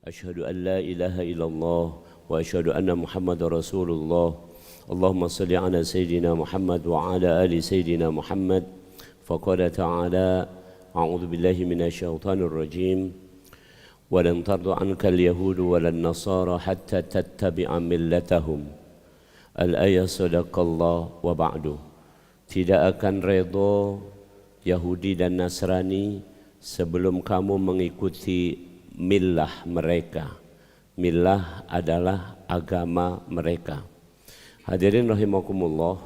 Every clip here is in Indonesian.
Asyhadu an la ilaha illallah wa asyhadu anna Muhammadar Rasulullah. Allahumma salli ala Sayyidina Muhammad wa ala ali Sayyidina Muhammad. Faqala ta'ala a'udzu billahi minasyaitonir rajim. Walan tardu anka al-yahudu walan nasara hatta tattabi'a millatahum. Al-ayah sadaqallah wa ba'du. Tidak akan redha Yahudi dan Nasrani sebelum kamu mengikuti millah mereka. Millah adalah agama mereka. Hadirin rahimakumullah,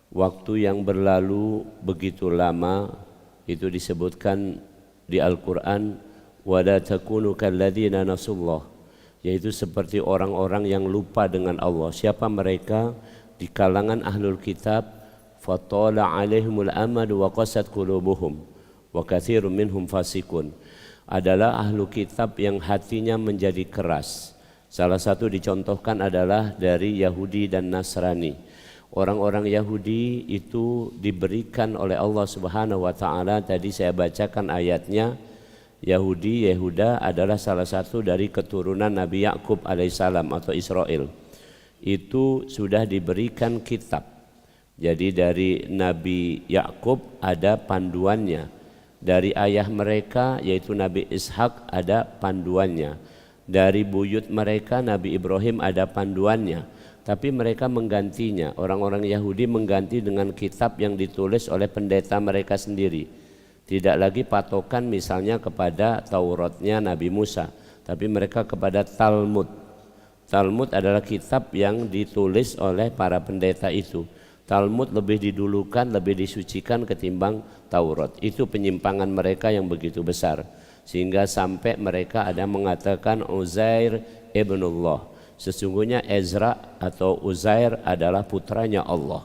waktu yang berlalu begitu lama itu disebutkan di Al-Quran, wala takunu kalladzina nasullah, yaitu seperti orang-orang yang lupa dengan Allah. Siapa mereka? Di kalangan ahlul kitab, fatala alaihimul amad wa qasat qulubuhum wa katsirun minhum fasikun, adalah ahlu kitab yang hatinya menjadi keras. Salah satu dicontohkan adalah dari Yahudi dan Nasrani. Orang-orang Yahudi itu diberikan oleh Allah Subhanahu wa taala, tadi saya bacakan ayatnya. Yahudi, Yehuda adalah salah satu dari keturunan Nabi Yakub alaihissalam atau Israel. Itu sudah diberikan kitab. Jadi dari Nabi Yakub ada panduannya. Dari ayah mereka yaitu Nabi Ishak ada panduannya. Dari buyut mereka Nabi Ibrahim ada panduannya. Tapi mereka menggantinya. Orang-orang Yahudi mengganti dengan kitab yang ditulis oleh pendeta mereka sendiri. Tidak lagi patokan misalnya kepada Tauratnya Nabi Musa, tapi mereka kepada Talmud. Talmud adalah kitab yang ditulis oleh para pendeta itu. Talmud lebih didulukan, lebih disucikan ketimbang Taurat. Itu penyimpangan mereka yang begitu besar, sehingga sampai mereka ada mengatakan Uzair ibnullah. Sesungguhnya Ezra atau Uzair adalah putranya Allah.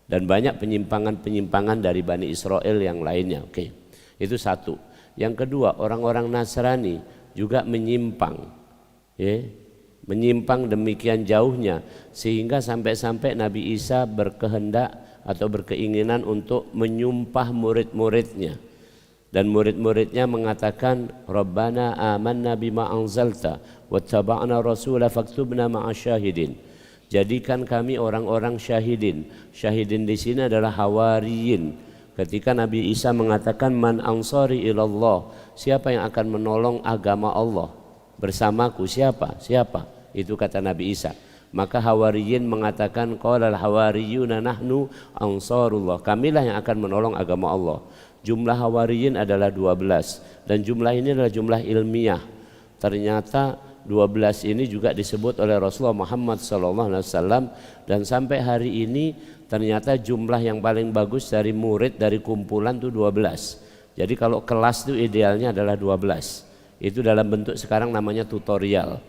Dan banyak penyimpangan-penyimpangan dari Bani Israel yang lainnya. Oke, itu satu. Yang kedua, orang-orang Nasrani juga menyimpang, menyimpang demikian jauhnya sehingga sampai-sampai Nabi Isa berkehendak atau berkeinginan untuk menyumpah murid-muridnya, dan murid-muridnya mengatakan Rabbana amanna bima anzalta wattaba'na rasula faktubna ma'asyahidin. Jadikan kami orang-orang syahidin. Syahidin di sini adalah hawariyin. Ketika Nabi Isa mengatakan man ansari ilallah, siapa yang akan menolong agama Allah bersamaku? Siapa? Itu kata Nabi Isa. Maka hawariyin mengatakan qalal hawariyuna nahnu ansarullah, kamilah yang akan menolong agama Allah. Jumlah hawariyin adalah 12, dan jumlah ini adalah jumlah ilmiah. Ternyata 12 ini juga disebut oleh Rasulullah Muhammad SAW, dan sampai hari ini ternyata jumlah yang paling bagus dari murid dari kumpulan itu 12. Jadi kalau kelas itu idealnya adalah 12. Itu dalam bentuk sekarang namanya tutorial.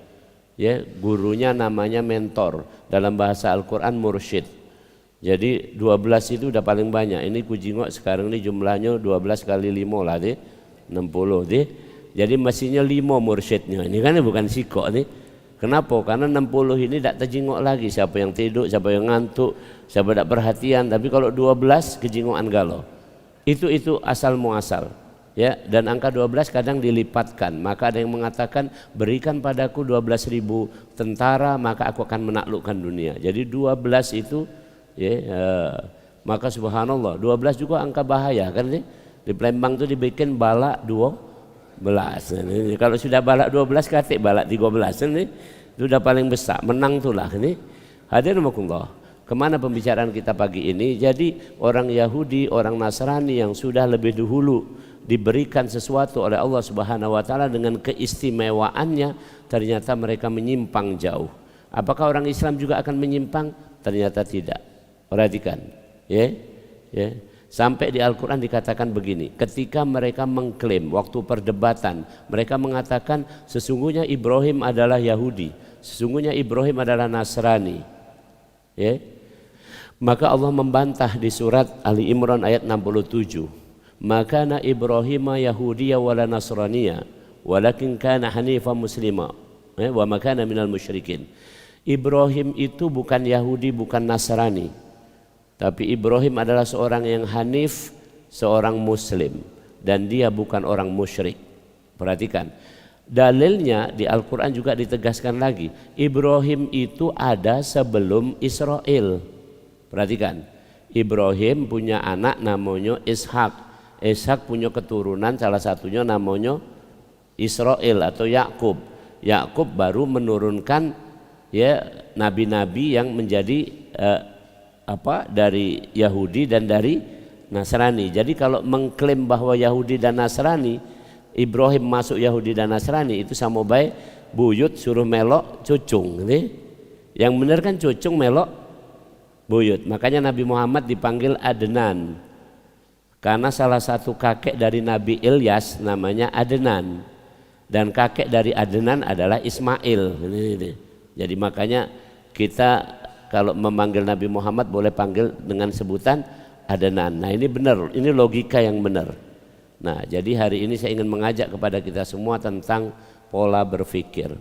Ya, gurunya namanya mentor, dalam bahasa Al-Quran mursyid. Jadi 12 itu udah paling banyak. Ini kujingok sekarang ini jumlahnya 12 kali 5 lah deh, 60 deh. Jadi mestinya 5 mursyidnya. Ini kan bukan sikok nih. Kenapa? Karena 60 ini tidak terjingok lagi. Siapa yang tidur, siapa yang ngantuk, siapa tidak perhatian. Tapi kalau 12 kejingokan galau. Itu asal muasal. Ya, dan angka 12 kadang dilipatkan. Maka ada yang mengatakan berikan padaku 12.000 tentara maka aku akan menaklukkan dunia. Jadi 12 itu maka subhanallah 12 juga angka bahaya kan nih. Di Palembang itu dibikin balak 12. Kalau sudah balak 12 katik balak 13 nih. Itu sudah paling besar, menang itulah nih. Hadirin rahimakumullah. Kemana pembicaraan kita pagi ini? Jadi orang Yahudi, orang Nasrani yang sudah lebih dahulu diberikan sesuatu oleh Allah Subhanahu wa taala dengan keistimewaannya, ternyata mereka menyimpang jauh. Apakah orang Islam juga akan menyimpang? Ternyata tidak. Perhatikan, ya. Sampai di Al-Quran dikatakan begini, ketika mereka mengklaim waktu perdebatan, mereka mengatakan sesungguhnya Ibrahim adalah Yahudi, sesungguhnya Ibrahim adalah Nasrani. Ya. Maka Allah membantah di surat Ali Imran ayat 67. Maka Ibrahim Yahudiyya wala Nasraniyya walakin kana Hanifan muslima wa makana minal musyrikin. Ibrahim itu bukan Yahudi, bukan Nasrani, tapi Ibrahim adalah seorang yang hanif, seorang muslim, dan dia bukan orang musyrik. Perhatikan, Dalilnya di Al-Quran juga ditegaskan lagi, Ibrahim itu ada sebelum Israel. Perhatikan, Ibrahim punya anak namanya Ishak. Ishak punya keturunan salah satunya namanya Israel atau Yakub. Yakub baru menurunkan ya nabi-nabi yang menjadi dari Yahudi dan dari Nasrani. Jadi kalau mengklaim bahwa Yahudi dan Nasrani, Ibrahim masuk Yahudi dan Nasrani, itu sama baik buyut suruh melok cucung. Yang benar kan cucung melok buyut. Makanya Nabi Muhammad dipanggil Adnan, karena salah satu kakek dari Nabi Ilyas namanya Adnan, dan kakek dari Adnan adalah Ismail. Jadi makanya kita kalau memanggil Nabi Muhammad boleh panggil dengan sebutan Adnan. Nah ini benar, ini logika yang benar. Nah jadi hari ini saya ingin mengajak kepada kita semua tentang pola berpikir.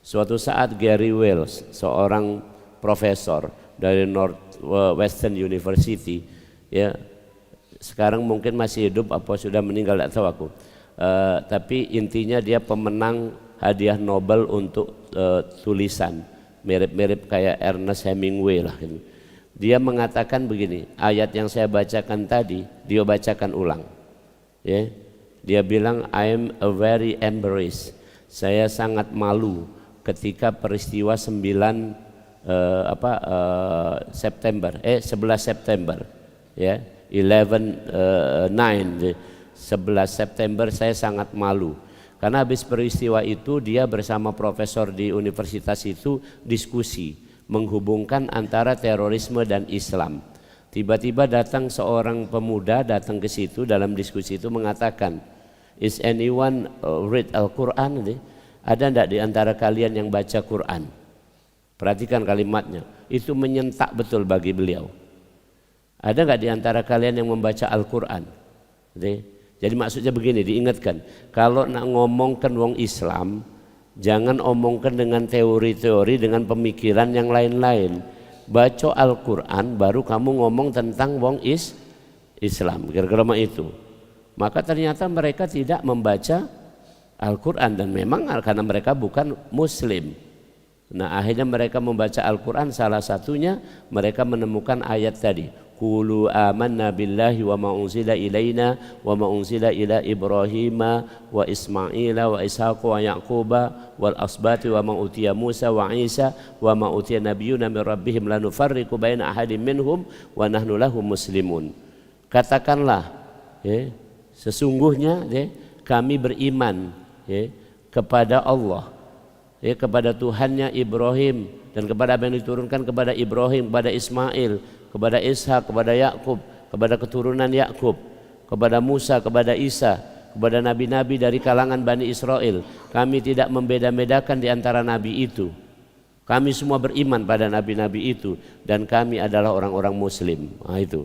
Suatu saat Gary Wells, seorang profesor dari Northwestern University, ya sekarang mungkin masih hidup apa sudah meninggal tidak tahu aku, tapi intinya dia pemenang hadiah Nobel untuk tulisan, mirip-mirip kayak Ernest Hemingway lah. Dia mengatakan begini, ayat yang saya bacakan tadi dia bacakan ulang. Ya, dia bilang I am a very embarrassed. Saya sangat malu ketika peristiwa 11 September ya 11 September saya sangat malu karena habis peristiwa itu dia bersama profesor di universitas itu diskusi menghubungkan antara terorisme dan Islam. Tiba-tiba datang seorang pemuda datang ke situ dalam diskusi itu mengatakan, is anyone read Al-Quran? Ada enggak di antara kalian yang baca Quran? Perhatikan kalimatnya, itu menyentak betul bagi beliau. Ada enggak di antara kalian yang membaca Al-Quran? Jadi maksudnya begini, diingatkan, kalau nak ngomongkan wong Islam, jangan omongkan dengan teori-teori, dengan pemikiran yang lain-lain. Baca Al-Quran baru kamu ngomong tentang wong Islam, kira-kira itu. Maka ternyata mereka tidak membaca Al-Quran, dan memang karena mereka bukan Muslim. Nah akhirnya mereka membaca Al-Quran, salah satunya mereka menemukan ayat tadi, Qulu amanna billahi wa ma unzila ilaina wa ma unzila ila Ibrahima wa Ismaila wa Ishaqa wa Yaquba wal asbati wa ma utiya Musa wa Isa wa ma utiya nabiyyuna min rabbihim la nufarriqu baina ahadin minhum wa nahnu lahu muslimun. Katakanlah sesungguhnya kami beriman kepada Allah, kepada Tuhannya Ibrahim, dan kepada apa yang diturunkan kepada Ibrahim, kepada Ismail, kepada Ishak, kepada Yakub, kepada keturunan Yakub, kepada Musa, kepada Isa, kepada nabi-nabi dari kalangan Bani Israel. Kami tidak membeda-bedakan di antara nabi itu. Kami semua beriman pada nabi-nabi itu, dan kami adalah orang-orang Muslim. Nah, itu.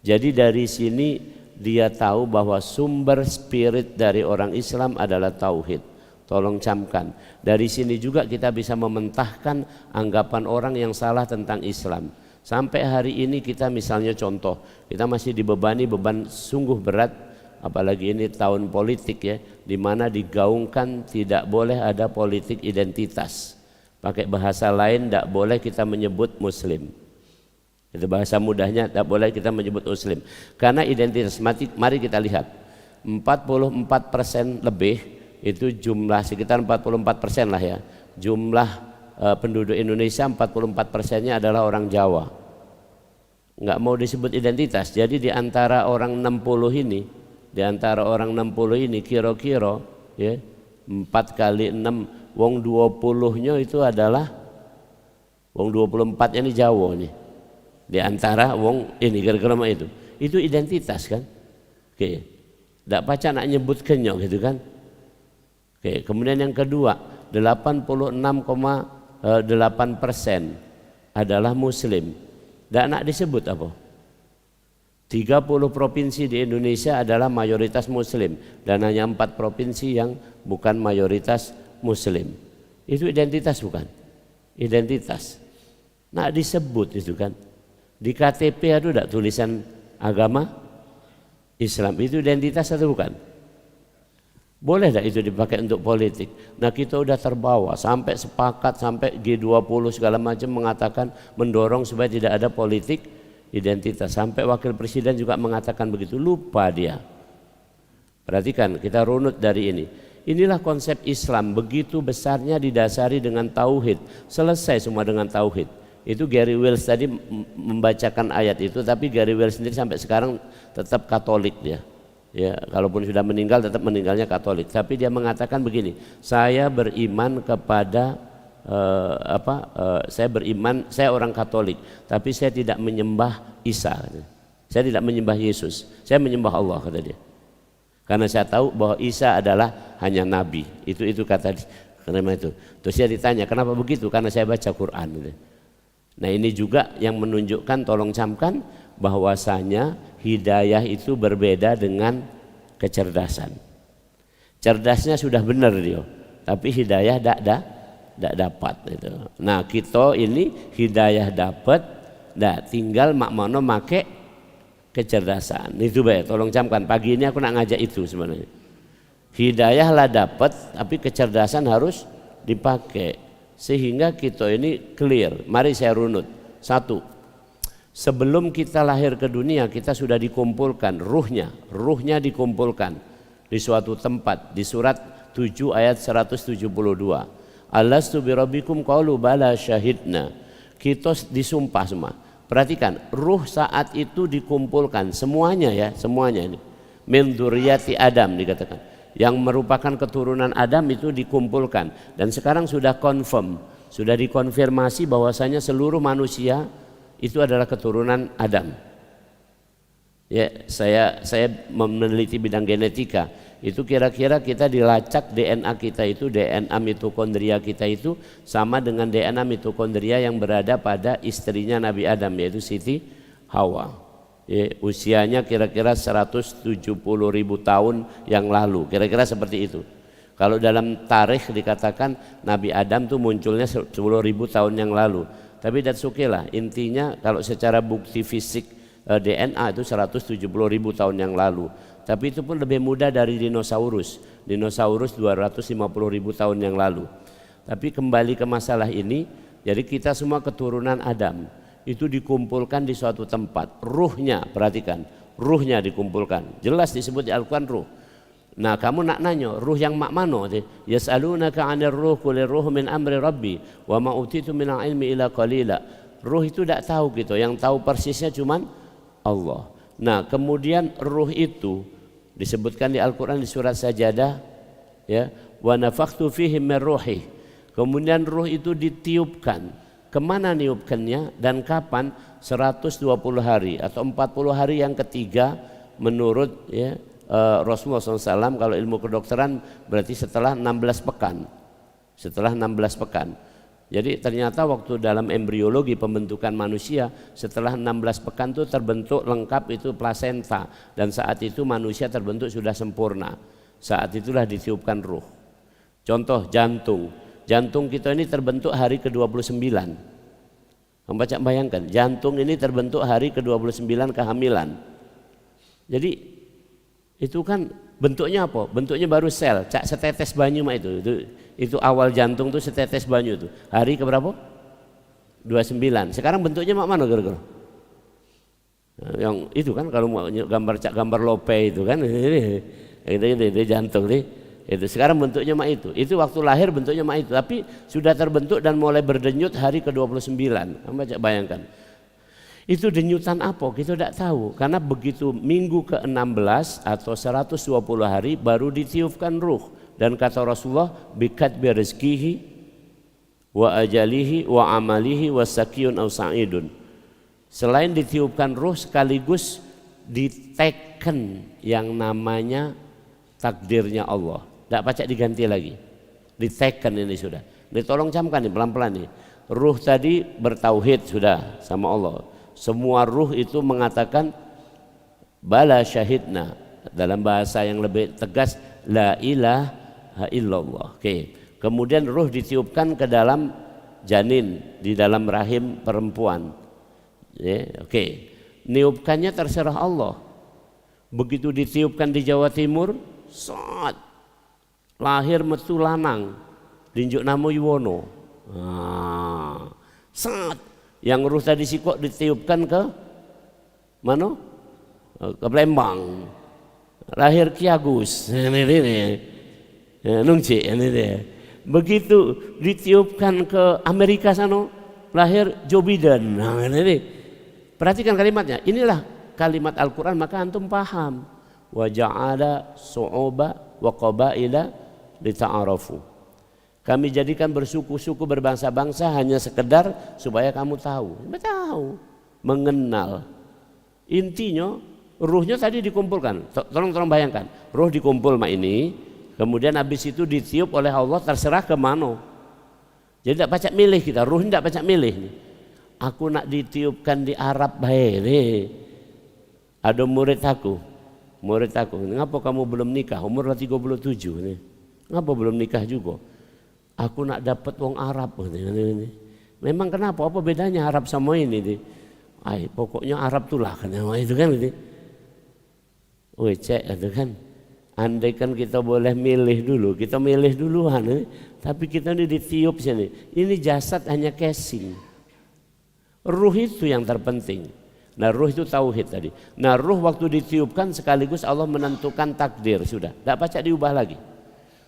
Jadi dari sini dia tahu bahwa sumber spirit dari orang Islam adalah tauhid. Tolong camkan. Dari sini juga kita bisa mementahkan anggapan orang yang salah tentang Islam. Sampai hari ini kita misalnya contoh, kita masih dibebani beban sungguh berat, apalagi ini tahun politik ya, di mana digaungkan tidak boleh ada politik identitas. Pakai bahasa lain, tidak boleh kita menyebut Muslim. Itu bahasa mudahnya, tidak boleh kita menyebut Muslim. Karena identitas, mari kita lihat, 44% lebih, itu jumlah sekitar 44% lah ya, jumlah penduduk Indonesia 44%-nya adalah orang Jawa. Nggak mau disebut identitas. Jadi di antara orang 60 ini, kira-kira ya 4 kali 6, wong 20-nya itu adalah wong 24 ini Jawa nih. Di antara wong ini kira-kira itu. Itu identitas kan? Oke. Nggak paca nak nyebutkannya gitu kan? Oke, kemudian yang kedua, 86,8% adalah Muslim. Tidak nak disebut apa? 30 provinsi di Indonesia adalah mayoritas Muslim, dan hanya 4 provinsi yang bukan mayoritas Muslim. Itu identitas bukan? Identitas. Nak disebut itu kan? Di KTP ada tidak tulisan agama Islam? Itu identitas atau bukan? Boleh dah itu dipakai untuk politik. Nah kita udah terbawa sampai sepakat, sampai G20 segala macam mengatakan, mendorong supaya tidak ada politik identitas. Sampai wakil presiden juga mengatakan begitu, lupa dia. Perhatikan, kita runut dari ini. Inilah konsep Islam, begitu besarnya didasari dengan tauhid. Selesai semua dengan tauhid. Itu Gary Wells tadi membacakan ayat itu, tapi Gary Wells sendiri sampai sekarang tetap Katolik dia. Ya, kalaupun sudah meninggal tetap meninggalnya Katolik. Tapi dia mengatakan begini, saya beriman kepada saya beriman, saya orang Katolik, tapi saya tidak menyembah Isa. Saya tidak menyembah Yesus, saya menyembah Allah, kata dia. Karena saya tahu bahwa Isa adalah hanya nabi. Itu kata karena itu. Terus dia ditanya, kenapa begitu? Karena saya baca Quran. Gitu. Nah ini juga yang menunjukkan, tolong camkan, bahwasanya hidayah itu berbeda dengan kecerdasan. Cerdasnya sudah benar dia, tapi hidayah tidak dapat itu. Nah kita ini hidayah dapat, tinggal makmono make kecerdasan. Itu baik, tolong camkan. Pagi ini aku nak ngajak itu sebenarnya. Hidayah lah dapat, tapi kecerdasan harus dipakai sehingga kita ini clear. Mari saya runut. Satu, sebelum kita lahir ke dunia kita sudah dikumpulkan ruhnya dikumpulkan di suatu tempat di surat 7 ayat 172. Alastu birabbikum qalu bala syahidna. Kita disumpah semua. Perhatikan, ruh saat itu dikumpulkan semuanya ya, semuanya ini. Min dzurriyyati Adam dikatakan. Yang merupakan keturunan Adam itu dikumpulkan dan sekarang sudah confirm, sudah dikonfirmasi bahwasanya seluruh manusia itu adalah keturunan Adam. Ya, saya meneliti bidang genetika. Itu kira-kira kita dilacak DNA kita itu, DNA mitokondria kita itu sama dengan DNA mitokondria yang berada pada istrinya Nabi Adam, yaitu Siti Hawa. Ya, usianya kira-kira 170.000 tahun yang lalu, kira-kira seperti itu. Kalau dalam tarikh dikatakan Nabi Adam tuh munculnya 10.000 tahun yang lalu. Tapi that's okay lah, intinya kalau secara bukti fisik DNA itu 170.000 tahun yang lalu. Tapi itu pun lebih muda dari dinosaurus. Dinosaurus 250.000 tahun yang lalu. Tapi kembali ke masalah ini, jadi kita semua keturunan Adam. Itu dikumpulkan di suatu tempat. Ruhnya, perhatikan, ruhnya dikumpulkan. Jelas disebut di Al-Quran ruh. Nah kamu nak nanya, ruh yang mak mano? Yas'alunaka 'anir ruh qul ruh min amri rabbi wa ma utitu minal ilmi illa qalila. Ruh itu tidak tahu gitu, yang tahu persisnya cuman Allah. Nah kemudian ruh itu disebutkan di Al-Quran di surat Sajadah, ya, wa nafakhtu fihi min ruhi. Kemudian ruh itu ditiupkan. Kemana niupkannya dan kapan? 120 hari atau 40 hari yang ketiga menurut ya, Rasulullah SAW. Kalau ilmu kedokteran berarti setelah 16 pekan. Setelah 16 pekan. Jadi ternyata waktu dalam embriologi pembentukan manusia setelah 16 pekan itu terbentuk lengkap itu plasenta, dan saat itu manusia terbentuk sudah sempurna. Saat itulah ditiupkan ruh. Contoh jantung. Jantung kita ini terbentuk hari ke-29. Membaca bayangkan, jantung ini terbentuk hari ke-29 kehamilan. Jadi itu kan bentuknya apa? Bentuknya baru sel, cak setetes banyu mah itu awal jantung tuh setetes banyu tuh. Hari ke berapa? 29. Sekarang bentuknya mak mana gara-gara? Yang itu kan kalau mau gambar lope itu kan itu jantung nih. Itu sekarang bentuknya mak itu. Itu waktu lahir bentuknya mak itu, tapi sudah terbentuk dan mulai berdenyut hari ke-29. Baca bayangkan. Itu denyutan apa? Kita tidak tahu, karena begitu minggu ke-16 atau 120 hari baru ditiupkan ruh. Dan kata Rasulullah, bikat bi rizkihi wa ajalihi wa amalihi wa sakiyun aw sa'idun. Selain ditiupkan ruh, sekaligus diteken yang namanya takdirnya Allah. Tidak pacak diganti lagi, diteken ini sudah. Ini tolong camkan nih pelan-pelan nih. Ruh tadi bertauhid sudah sama Allah. Semua ruh itu mengatakan bala syahidna, dalam bahasa yang lebih tegas la ilaha illallah. Oke. Kemudian ruh ditiupkan ke dalam janin di dalam rahim perempuan. Oke. Niupkannya terserah Allah. Begitu ditiupkan di Jawa Timur, lahir metu lanang dinjuk namo Yuwono. Saat yang ruh tadi sikok ditiupkan ke mana? Ke Palembang. Lahir Ki Agus. Nungci ini dia. Begitu ditiupkan ke Amerika sana, lahir Joe Biden. Nah, ini. Perhatikan kalimatnya. Inilah kalimat Al-Qur'an, maka antum paham. Wa ja'ala su'uba wa qabaila lita'arafu. Kami jadikan bersuku-suku berbangsa-bangsa hanya sekedar supaya kamu tahu. Mengenal. Intinya ruhnya tadi dikumpulkan. Tolong bayangkan. Ruh dikumpul mak ini, kemudian habis itu ditiup oleh Allah, terserah ke mana. Jadi tidak pacak milih kita, ruh tidak pacak milih. Aku nak ditiupkan di Arab baik. Ada murid aku, ngapa kamu belum nikah? Umur 37 nih. Ngapa belum nikah juga? Aku nak dapat wong Arab. Memang kenapa? Apa bedanya Arab sama ini? Pokoknya Arab tulah kan itu kan gitu. Cek itu kan. Andai kan kita boleh milih dulu, kita milih duluan. Tapi kita ini ditiup sini. Ini jasad hanya casing. Ruh itu yang terpenting. Nah ruh itu tauhid tadi. Nah ruh waktu ditiupkan sekaligus Allah menentukan takdir sudah. Tidak pacak diubah lagi.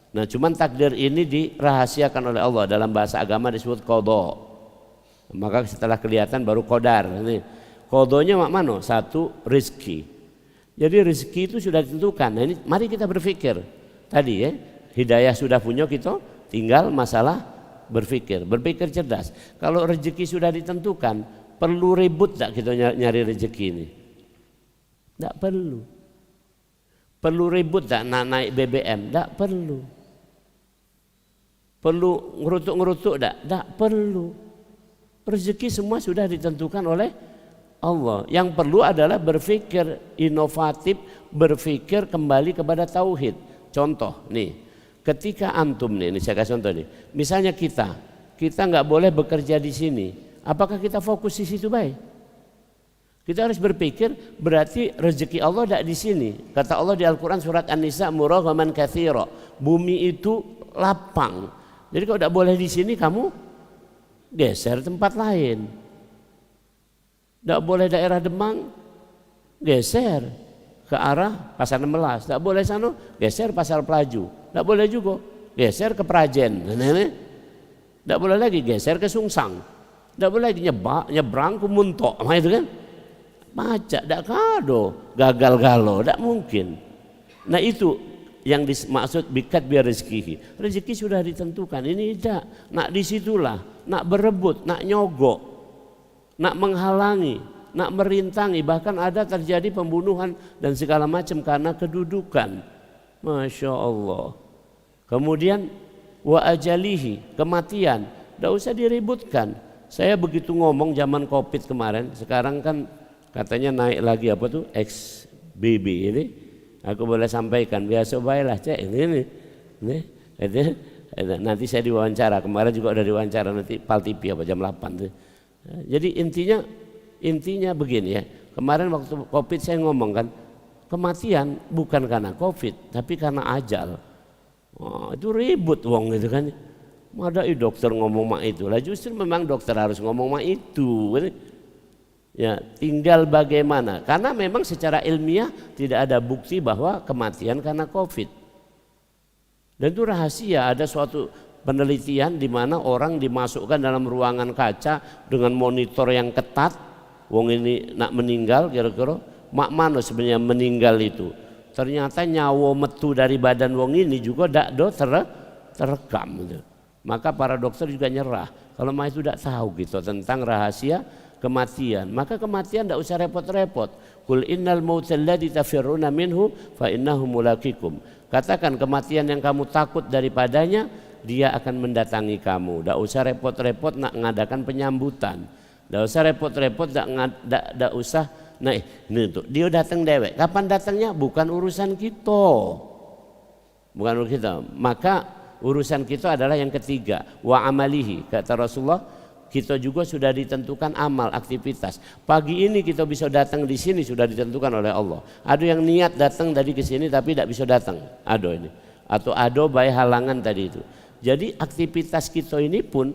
Nah cuman takdir ini dirahasiakan oleh Allah, dalam bahasa agama disebut qadha. Maka setelah kelihatan baru qadar. Qadhanya mana? Satu, rezeki. Jadi rezeki itu sudah ditentukan. Nah ini mari kita berpikir. Tadi ya, hidayah sudah punya kita, tinggal masalah berpikir cerdas. Kalau rezeki sudah ditentukan, perlu ribut tak kita nyari rezeki ini? Tak perlu. Perlu ribut tak naik BBM? Tak perlu. Perlu ngerutuk-ngerutuk tak perlu. Rezeki semua sudah ditentukan oleh Allah. Yang perlu adalah berpikir inovatif, berpikir kembali kepada tauhid. Contoh nih, ketika antum nih, ini saya kasih contoh nih. Misalnya kita nggak boleh bekerja di sini. Apakah kita fokus di situ baik? Kita harus berpikir berarti rezeki Allah tidak di sini. Kata Allah di Al-Quran surat An-Nisa, muraghaman katsira. Bumi itu lapang. Jadi kalau tidak boleh di sini, kamu geser tempat lain. Tidak boleh daerah Demang, geser ke arah Pasar 16. Tidak boleh sana, geser Pasar Pelaju. Tidak boleh juga, geser ke Prajen. Tidak boleh lagi geser ke Sungsang. Tidak boleh lagi nyebrang ke Muntok. Nah, itu kan pacak, tidak kado, gagal galau, tidak mungkin. Nah itu yang dimaksud bikat biar rezeki. Rezeki sudah ditentukan. Ini tidak. Nak disitulah, nak berebut, nak nyogok, nak menghalangi, nak merintangi. Bahkan ada terjadi pembunuhan dan segala macam karena kedudukan. Masya Allah. Kemudian wa ajalihi, kematian. Tidak usah diributkan. Saya begitu ngomong zaman Covid kemarin. Sekarang kan katanya naik lagi apa tuh XBB ini. Aku boleh sampaikan, biasa baiklah cek ini. Nanti saya diwawancara, kemarin juga udah diwawancara nanti Pal TV apa jam 8 tuh. Jadi intinya begini ya. Kemarin waktu Covid saya ngomong kan, kematian bukan karena Covid tapi karena ajal. Itu ribut wong itu kan. Ada dokter ngomong mak itu lah, justru memang dokter harus ngomong mak itu. Ya, tinggal bagaimana, karena memang secara ilmiah tidak ada bukti bahwa kematian karena Covid. Dan itu rahasia, ada suatu penelitian di mana orang dimasukkan dalam ruangan kaca dengan monitor yang ketat. Wong ini nak meninggal kira-kira, mak mana sebenarnya meninggal itu. Ternyata nyawa metu dari badan wong ini juga tidak terekam. Gitu. Maka para dokter juga nyerah. Kalau mak itu tidak tahu gitu tentang rahasia kematian, maka kematian tidak usah repot-repot. Qul innal mautal ladzi tafirruna minhu fa innahu mulaqikum. Katakan kematian yang kamu takut daripadanya, dia akan mendatangi kamu. Tidak usah repot-repot nak mengadakan penyambutan. Tidak usah repot-repot, tidak usah. Nah, ini tuh dia datang dewek. Kapan datangnya? Bukan urusan kita. Bukan urusan kita. Maka urusan kita adalah yang ketiga, wa amalihi. Kata Rasulullah, kita juga sudah ditentukan amal, aktivitas. Pagi ini kita bisa datang di sini sudah ditentukan oleh Allah. Ada yang niat datang dari ke sini tapi tidak bisa datang. Ada ini. atau ado baik halangan tadi itu. Jadi aktivitas kita ini pun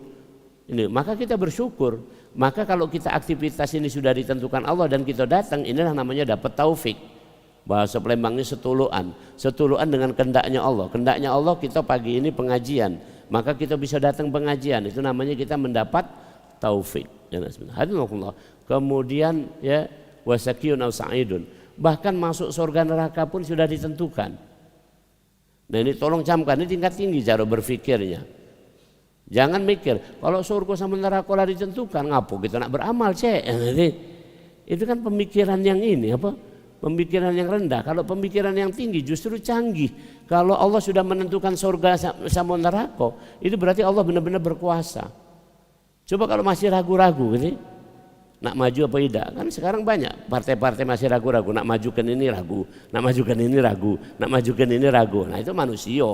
ini, maka kita bersyukur. Maka kalau kita aktivitas ini sudah ditentukan Allah dan kita datang, inilah namanya dapat taufik. Bahasa Palembangnya setuluan. Setuluan dengan kehendaknya Allah. Kehendaknya Allah kita pagi ini pengajian, maka kita bisa datang pengajian. Itu namanya kita mendapat taufik. Kemudian ya wasakiyun aw sa'idun. Bahkan masuk surga neraka pun sudah ditentukan. Nah ini tolong camkan, ini tingkat tinggi cara berpikirnya. Jangan mikir kalau surga sama neraka lah ditentukan, ngapo kita nak beramal cek. Itu kan pemikiran yang ini apa? Pemikiran yang rendah. Kalau pemikiran yang tinggi justru canggih. Kalau Allah sudah menentukan surga sama neraka, itu berarti Allah benar-benar berkuasa. Coba kalau masih ragu-ragu gitu, nak maju apa tidak? Kan sekarang banyak partai-partai masih ragu-ragu, nak majukan ini ragu, nak majukan ini ragu, nak majukan ini ragu. Nah itu manusia.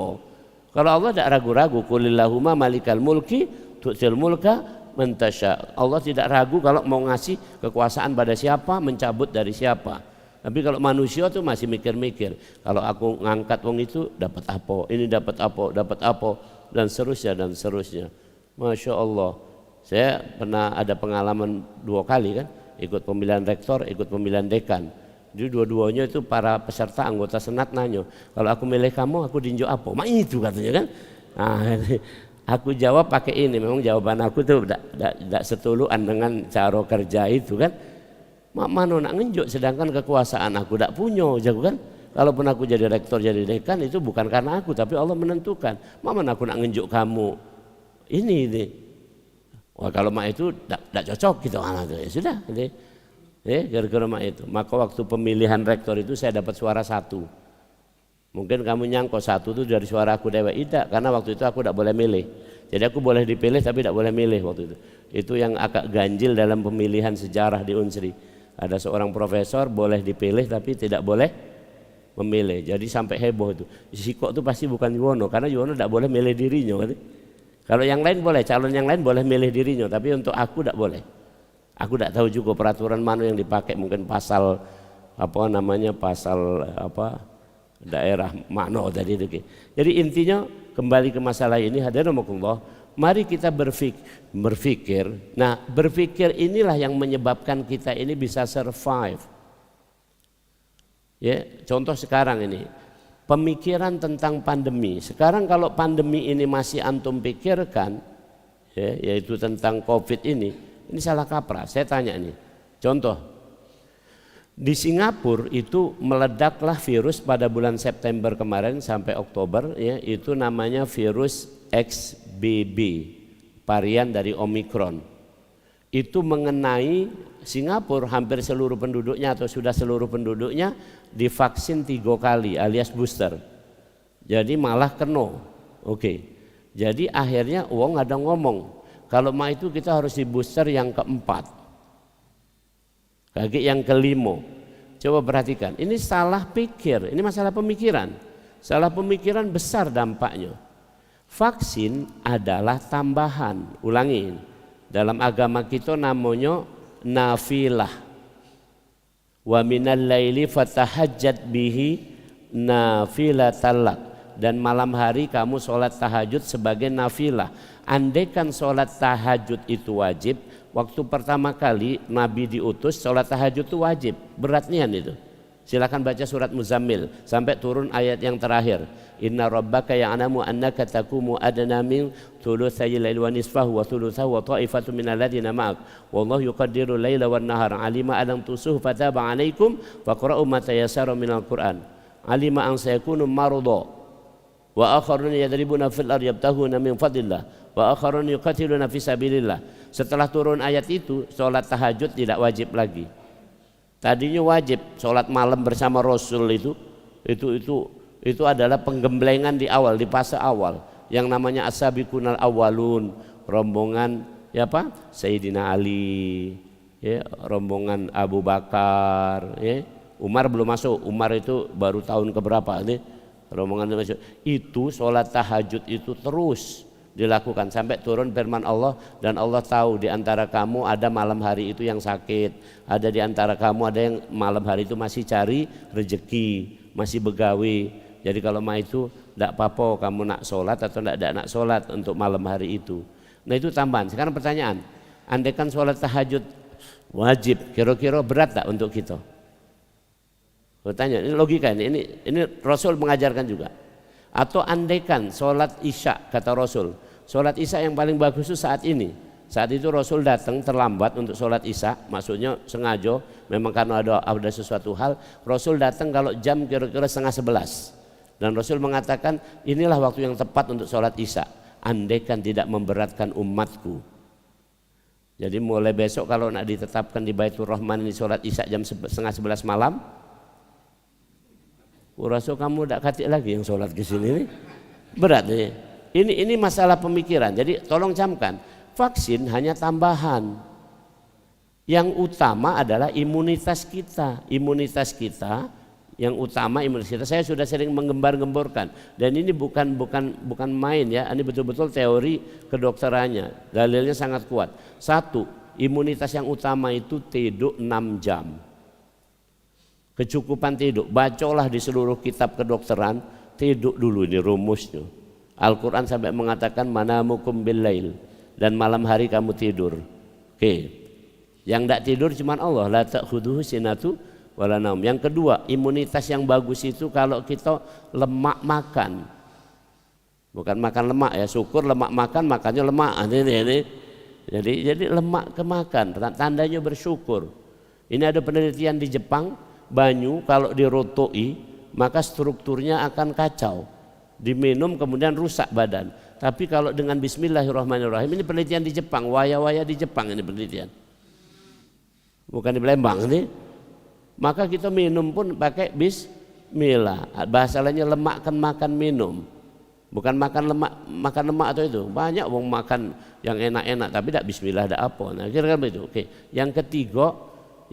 Kalau Allah tidak ragu-ragu, qulillahumma malikal mulki tu'til mulka man tasya. Allah tidak ragu kalau mau ngasih kekuasaan pada siapa, mencabut dari siapa. Tapi kalau manusia tuh masih mikir-mikir, kalau aku ngangkat wong itu dapat apa, ini dapat apa, dan seterusnya dan seterusnya. Masya Allah. Saya pernah ada pengalaman 2 kali kan, ikut pemilihan rektor, ikut pemilihan dekan. Jadi dua-duanya itu para peserta anggota senat nanya, kalau aku milih kamu aku dinjuk apa? Mak itu katanya kan. Nah, aku jawab pakai ini, memang jawaban aku tuh tidak setuluan dengan cara kerja itu kan. Mak mano nak ngenjuk sedangkan kekuasaan aku tidak punya, jago kan. Kalaupun aku jadi rektor jadi dekan itu bukan karena aku, tapi Allah menentukan. Mak mana aku nak ngenjuk kamu ini. Wah kalau mak itu tidak cocok gitu, ya sudah. Gara-gara mak itu. Maka waktu pemilihan rektor itu saya dapat suara 1. Mungkin kamu nyangkau 1 itu dari suara aku dewa. Tidak, karena waktu itu aku tidak boleh milih. Jadi aku boleh dipilih tapi tidak boleh milih waktu itu. Itu yang agak ganjil dalam pemilihan sejarah di Unsri. Ada seorang profesor boleh dipilih tapi tidak boleh memilih. Jadi sampai heboh itu. Sikok itu pasti bukan Yuwono, karena Yuwono tidak boleh milih dirinya. Kalau yang lain boleh, calon yang lain boleh milih dirinya, tapi untuk aku tidak boleh. Aku tidak tahu juga peraturan mana yang dipakai, mungkin pasal daerah mana tadi itu. Jadi intinya kembali ke masalah ini, hadirin rahimakumullah, mari kita berpikir. Nah, berpikir inilah yang menyebabkan kita ini bisa survive. Ya, contoh sekarang ini pemikiran tentang pandemi. Sekarang kalau pandemi ini masih antum pikirkan, ya, yaitu tentang COVID ini salah kaprah. Saya tanya nih, contoh di Singapura itu meledaklah virus pada bulan September kemarin sampai Oktober, ya, itu namanya virus XBB, varian dari Omicron. Itu mengenai Singapura, hampir seluruh penduduknya atau sudah seluruh penduduknya divaksin 3 kali alias booster. Jadi malah kena. Oke. Jadi akhirnya uang ada ngomong, kalau mah itu kita harus di booster yang keempat, kaki yang kelima. Coba perhatikan, ini salah pikir, ini masalah pemikiran. Salah pemikiran besar dampaknya. Vaksin adalah tambahan. Ulangi, dalam agama kita namanya nafilah. Wa minal laili fatahajjat bihi nafilatalak. Dan malam hari kamu sholat tahajud sebagai nafilah. Andaikan sholat tahajud itu wajib, waktu pertama kali Nabi diutus sholat tahajud itu wajib. Berat nian itu. Silakan baca surat Muzammil sampai turun ayat yang terakhir. Inna rabbaka ya'lamu annaka taqumu adna min thulutsayil laili wa nisfahu wa thulutsahu wa ta'ifatun minal ladzina ma'ak. Wallahu yuqaddiru laila wan nahar. Alima alam tusuh fataba 'alaikum faqra'u ma tayassara minal Qur'an. Alima an sayakunu marudha wa akharun yadribuna fil ardi yabtaghuna min fadlillah wa akharun yuqatiluna fi sabilillah. Setelah turun ayat itu, salat tahajud tidak wajib lagi. Tadinya wajib salat malam bersama Rasul itu adalah penggemblengan di awal, di fase awal yang namanya as-sabiqunal awwalun, rombongan ya apa? Sayyidina Ali, ya, rombongan Abu Bakar, ya. Umar belum masuk, Umar itu baru tahun keberapa nih? Rombongan itu sholat tahajud itu terus dilakukan sampai turun firman Allah, dan Allah tahu di antara kamu ada malam hari itu yang sakit, ada di antara kamu ada yang malam hari itu masih cari rezeki, masih begawi, Jadi kalau mah itu tidak apa-apa kamu nak sholat atau tidak nak sholat untuk malam hari itu. Nah itu tambahan. Sekarang pertanyaan, andaikan sholat tahajud wajib, kira-kira berat tak untuk kita? Bertanya, ini logika ini Rasul mengajarkan juga. Atau andaikan sholat isya, kata Rasul, sholat isya yang paling bagus itu saat ini. Saat itu Rasul datang terlambat untuk sholat isya, maksudnya sengaja, memang karena ada sesuatu hal. Rasul datang kalau jam kira-kira 10:30. Dan Rasul mengatakan inilah waktu yang tepat untuk sholat isya, andaikan tidak memberatkan umatku. Jadi mulai besok kalau nak ditetapkan di Baitur Rahman ini sholat isya jam 10:30 malam, Rasul kamu tidak katik lagi yang sholat ke sini ini. Berat nih. Ini masalah pemikiran. Jadi tolong camkan, vaksin hanya tambahan. Yang utama adalah imunitas kita. Imunitas kita yang utama imunitas kita. Saya sudah sering menggembar-gemborkan dan ini bukan main ya, ini betul-betul teori kedokterannya, dalilnya sangat kuat. Satu, imunitas yang utama itu tidur 6 jam, kecukupan tidur. Bacalah di seluruh kitab kedokteran, tidur dulu, ini rumusnya. Al-Quran sampai mengatakan manamukum billail, dan malam hari kamu tidur. Oke. Yang tidak tidur cuma Allah, la ta'khudhuhu sinatu wala naum. Yang kedua, imunitas yang bagus itu kalau kita lemak makan, bukan makan lemak ya, syukur lemak makan, makannya lemak ini. Jadi lemak kemakan, tandanya bersyukur. Ini ada penelitian di Jepang, banyu kalau dirotoi maka strukturnya akan kacau, diminum kemudian rusak badan. Tapi kalau dengan bismillahirrahmanirrahim, ini penelitian di Jepang, waya-waya di Jepang ini penelitian, bukan di Palembang ini. Maka kita minum pun pakai bismillah. Bahasa lainnya lemak kan makan minum. Bukan makan lemak atau itu. Banyak wong makan yang enak-enak tapi tidak bismillah, tidak apa. Nah, kira-kira begitu. Oke. Yang ketiga,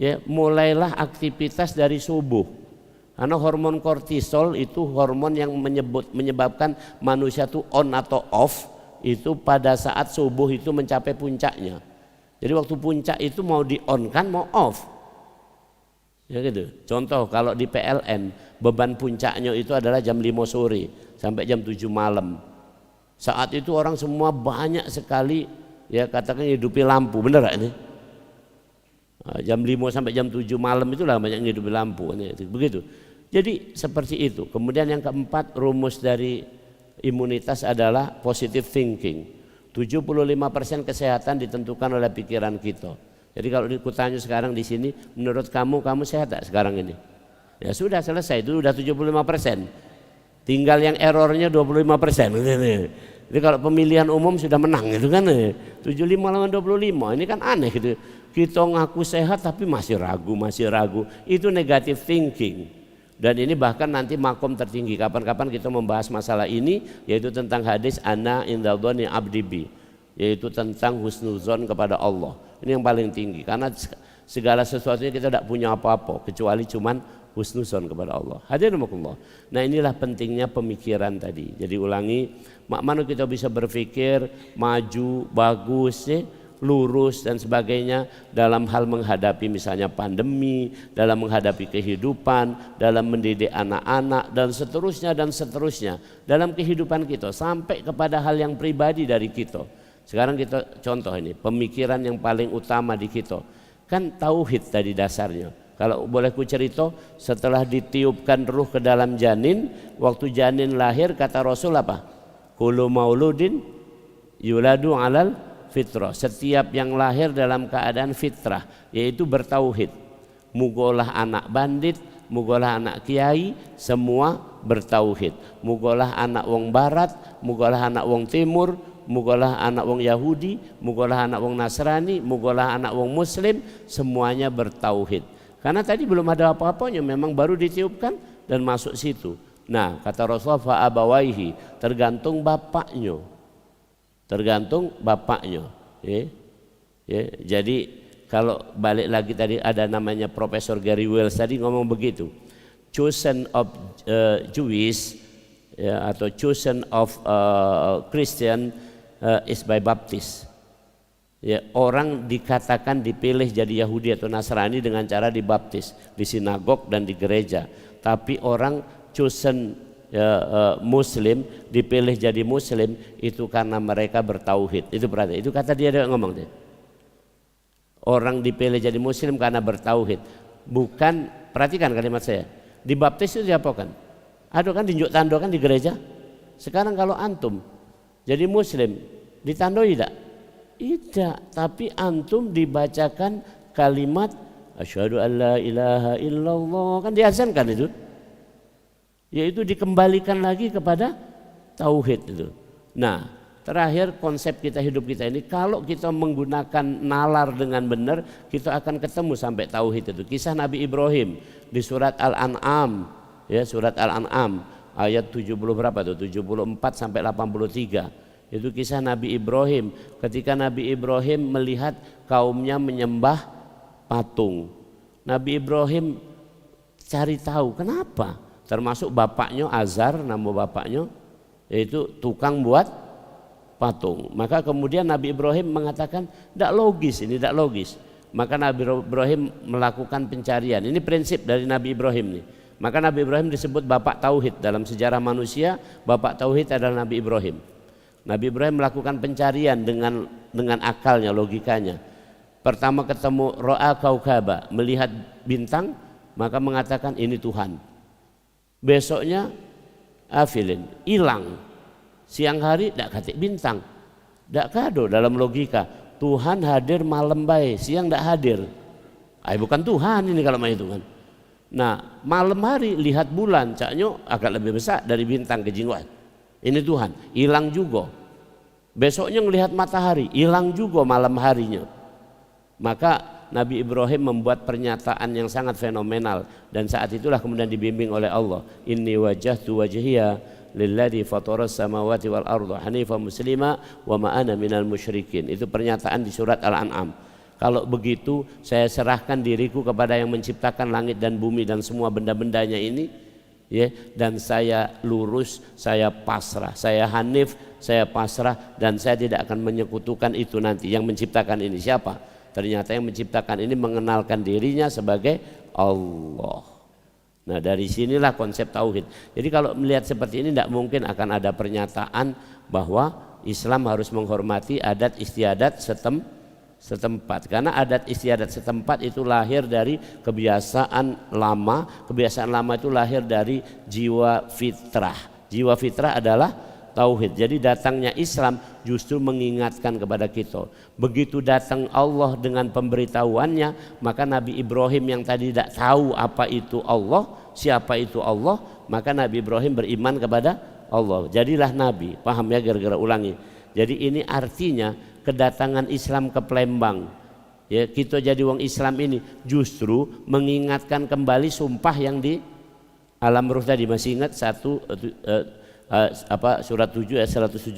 ya, mulailah aktivitas dari subuh. Karena hormon kortisol itu hormon yang menyebabkan manusia itu on atau off itu pada saat subuh itu mencapai puncaknya. Jadi waktu puncak itu mau di on kan mau off. Ya gitu. Contoh kalau di PLN beban puncaknya itu adalah jam 5 sore sampai jam 7 malam. Saat itu orang semua banyak sekali ya katakan hidupi lampu, bener gak ini? Jam 5 sampai jam 7 malam itulah banyak hidupi lampu ini, begitu. Jadi seperti itu. Kemudian yang keempat, rumus dari imunitas adalah positive thinking. 75% kesehatan ditentukan oleh pikiran kita. Jadi kalau dikutanya sekarang di sini, menurut kamu sehat tak sekarang ini? Ya sudah selesai, itu sudah 75%. Tinggal yang errornya 25%. Jadi kalau pemilihan umum sudah menang itu kan 75 lawan 25. Ini kan aneh gitu. Kita ngaku sehat tapi masih ragu. Itu negative thinking. Dan ini bahkan nanti makom tertinggi. Kapan-kapan kita membahas masalah ini, yaitu tentang hadis ana indadhani abdi bi, yaitu tentang husnuzon kepada Allah. Ini yang paling tinggi, karena segala sesuatunya kita tidak punya apa-apa kecuali cuman husnuzon kepada Allah. Hadirin rahimakumullah. Nah inilah pentingnya pemikiran tadi. Jadi ulangi, mana kita bisa berpikir maju, bagus, lurus dan sebagainya dalam hal menghadapi misalnya pandemi, dalam menghadapi kehidupan, dalam mendidik anak-anak dan seterusnya dalam kehidupan kita sampai kepada hal yang pribadi dari kita. Sekarang kita contoh ini, pemikiran yang paling utama di kita kan tauhid tadi dasarnya. Kalau boleh ku cerita, setelah ditiupkan ruh ke dalam janin, waktu janin lahir kata Rasul apa? Kullu mauludin yuladu alal fitrah. Setiap yang lahir dalam keadaan fitrah, yaitu bertauhid. Mugolah anak bandit, mugolah anak kiai, semua bertauhid. Mugolah anak wong barat, mugolah anak wong timur, mugolah anak wong Yahudi, mugolah anak wong Nasrani, mugolah anak wong Muslim, semuanya bertauhid. Karena tadi belum ada apa-apanya, memang baru ditiupkan dan masuk situ. Nah, kata Rasulullah fa abawaihi, tergantung bapaknya. Jadi kalau balik lagi tadi ada namanya Profesor Gary Wells tadi ngomong begitu. Chosen of Jewish ya, atau chosen of Christian is by baptis. Ya, orang dikatakan dipilih jadi Yahudi atau Nasrani dengan cara dibaptis di sinagog dan di gereja. Tapi orang chosen muslim, dipilih jadi muslim itu karena mereka bertauhid. Itu berarti itu kata dia ngomong dia. Orang dipilih jadi muslim karena bertauhid. Bukan, perhatikan kalimat saya. Dibaptis itu diapakan? Ada kan tinjuk tando kan di gereja. Sekarang kalau antum jadi muslim ditandoi tidak? Tidak, tapi antum dibacakan kalimat asyhadu an la ilaha illallah, kan diazankan itu. Yaitu dikembalikan lagi kepada tauhid itu. Nah, terakhir konsep kita hidup kita ini, kalau kita menggunakan nalar dengan benar, kita akan ketemu sampai tauhid itu. Kisah Nabi Ibrahim di surat Al-An'am, ya, surat Al-An'am ayat 70 berapa tuh? 74 sampai 83. Itu kisah Nabi Ibrahim ketika Nabi Ibrahim melihat kaumnya menyembah patung. Nabi Ibrahim cari tahu kenapa. Termasuk bapaknya Azar, nama bapaknya, yaitu tukang buat patung. Maka kemudian Nabi Ibrahim mengatakan tidak logis, ini tidak logis. Maka Nabi Ibrahim melakukan pencarian. Ini prinsip dari Nabi Ibrahim nih. Maka Nabi Ibrahim disebut bapak tauhid dalam sejarah manusia. Bapak tauhid adalah Nabi Ibrahim. Nabi Ibrahim melakukan pencarian dengan akalnya, logikanya. Pertama ketemu ro'a kaukaba, melihat bintang, maka mengatakan ini Tuhan. Besoknya afilin, hilang. Siang hari tidak katik bintang, tidak kado dalam logika. Tuhan hadir malam baik, siang tidak hadir. Bukan Tuhan ini kalau main itu kan. Nah, malam hari lihat bulan, caknya agak lebih besar dari bintang kejinguan. Ini Tuhan, hilang juga. Besoknya melihat matahari, hilang juga malam harinya. Maka Nabi Ibrahim membuat pernyataan yang sangat fenomenal, dan saat itulah kemudian dibimbing oleh Allah. Inni wajjahtu wajhiya lilladzi fataras samawati wal arda hanifan muslima wa ma ana minal musyrikin. Itu pernyataan di surat Al-An'am. Kalau begitu saya serahkan diriku kepada yang menciptakan langit dan bumi dan semua benda-bendanya ini, ya, dan saya lurus, saya pasrah, saya hanif, saya pasrah, dan saya tidak akan menyekutukan itu nanti. Yang menciptakan ini siapa? Ternyata yang menciptakan ini mengenalkan dirinya sebagai Allah. Nah, dari sinilah konsep tauhid. Jadi kalau melihat seperti ini tidak mungkin akan ada pernyataan bahwa Islam harus menghormati adat istiadat setempat. Karena adat istiadat setempat itu lahir dari kebiasaan lama. Kebiasaan lama itu lahir dari jiwa fitrah. Jiwa fitrah adalah tauhid. Jadi datangnya Islam justru mengingatkan kepada kita. Begitu datang Allah dengan pemberitahuannya, maka Nabi Ibrahim yang tadi tidak tahu apa itu Allah, siapa itu Allah, maka Nabi Ibrahim beriman kepada Allah. Jadilah Nabi. Paham ya, gara-gara ulangi. Jadi ini artinya kedatangan Islam ke Palembang, ya, kita jadi wong Islam ini justru mengingatkan kembali sumpah yang di alam ruh tadi. Masih ingat surat 7 ayat 172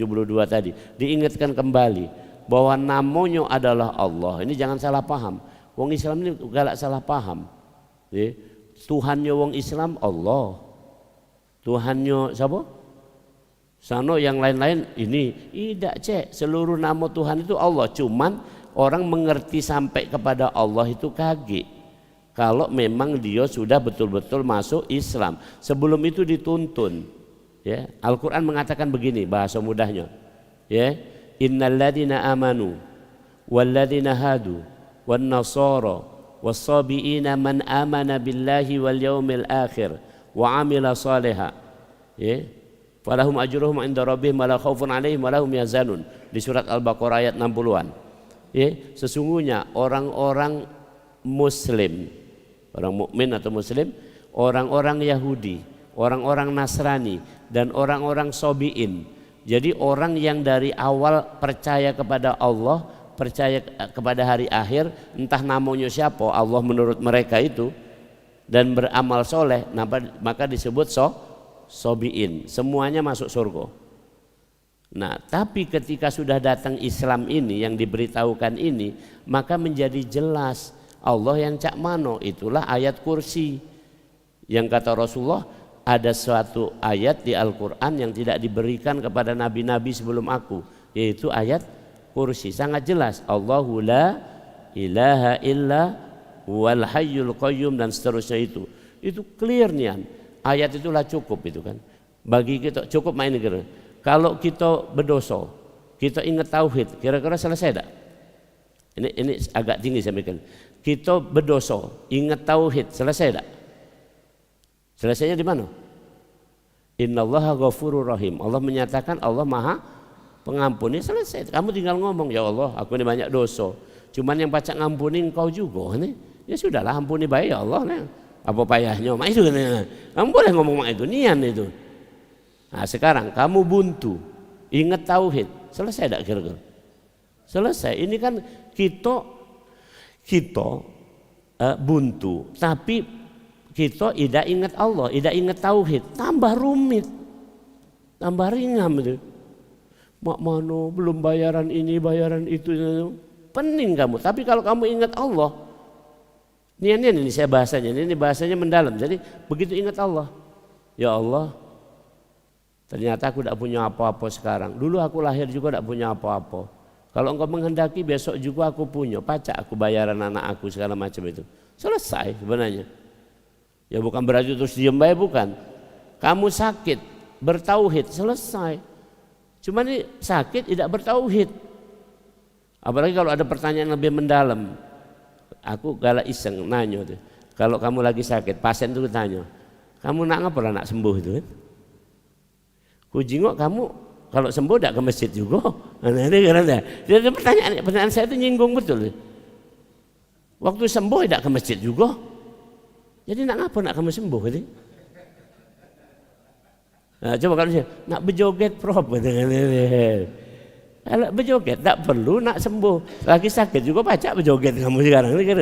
tadi, diingatkan kembali bahwa namanya adalah Allah. Ini jangan salah paham. Wong Islam ini galak salah paham. Ya. Tuhannya wong Islam Allah. Tuhannya siapa? Sano yang lain-lain ini tidak, cek. Seluruh nama Tuhan itu Allah. Cuman orang mengerti sampai kepada Allah itu kaget kalau memang dia sudah betul-betul masuk Islam. Sebelum itu dituntun. Ya, Al-Quran mengatakan begini, bahasa mudahnya, ya, innalladzina amanu walladzina hadu wan nasara was-sabiina man amana billahi wal yaumil akhir wa amila shaliha, ya, falahum ajruhum inda rabbihim wala khaufun alaihim wala hum yahzanun, di surat Al-Baqarah ayat 60-an. Ya, sesungguhnya orang-orang muslim, orang mukmin atau muslim, orang-orang Yahudi, orang-orang Nasrani, dan orang-orang Sobiin. Jadi orang yang dari awal percaya kepada Allah, percaya kepada hari akhir, entah namanya siapa Allah menurut mereka itu, dan beramal soleh, maka disebut Sobiin. Semuanya masuk surga. Nah, tapi ketika sudah datang Islam ini yang diberitahukan ini, maka menjadi jelas Allah yang cak mano. Itulah ayat kursi yang kata Rasulullah, ada suatu ayat di Al-Quran yang tidak diberikan kepada nabi-nabi sebelum aku, yaitu ayat kursi. Sangat jelas, Allahu la ilaha illa wal hayyul qayyum, dan seterusnya itu clear nian. Ayat itulah cukup itu kan. Bagi kita cukup main kira. Kalau kita berdosa, kita ingat tauhid, kira-kira selesai tak? Ini agak tinggi saya mikir. Kita berdosa, ingat tauhid, selesai tak? Selesainya di mana? Innallaha ghafurur rahim. Allah menyatakan Allah Maha Pengampun, ya selesai. Kamu tinggal ngomong, ya Allah, aku ini banyak dosa. Cuman yang pacak ngampuni engkau juga nih. Ya sudahlah, ampuni baik ya Allah nih. Apa payahnya mak itu nih. Kamu boleh ngomong mak itu, nian itu. Nah, sekarang kamu buntu, ingat tauhid, selesai tak kira-kira? Selesai. Ini kan kita buntu, tapi kita tidak ingat Allah, tidak ingat tauhid, tambah rumit, tambah ringan itu. Mak mano belum bayaran ini, bayaran itu, pening kamu. Tapi kalau kamu ingat Allah, ini saya bahasanya, ini bahasanya mendalam. Jadi begitu ingat Allah, ya Allah, ternyata aku tidak punya apa-apa sekarang. Dulu aku lahir juga tidak punya apa-apa. Kalau engkau menghendaki besok juga aku punya, pacak aku bayaran anak aku segala macam itu. Selesai sebenarnya. Ya bukan berarti terus diam baik, bukan. Kamu sakit, bertauhid, selesai. Cuma ini sakit tidak bertauhid. Apalagi kalau ada pertanyaan lebih mendalam. Aku galak iseng nanya tuh. Kalau kamu lagi sakit, pasien tuh tanya, kamu nak ngapa nak sembuh itu kan? Kujingok kamu kalau sembuh tidak ke masjid juga. Nah, ini karena jadi pertanyaan saya itu nyinggung betul. Waktu sembuh tidak ke masjid juga. Jadi nak ngapa nak kamu sembuh ini? Nah, coba kalau saya nak berjoget prop kalau berjoget tak perlu nak sembuh, lagi sakit juga pacak berjoget kamu sekarang ini kan.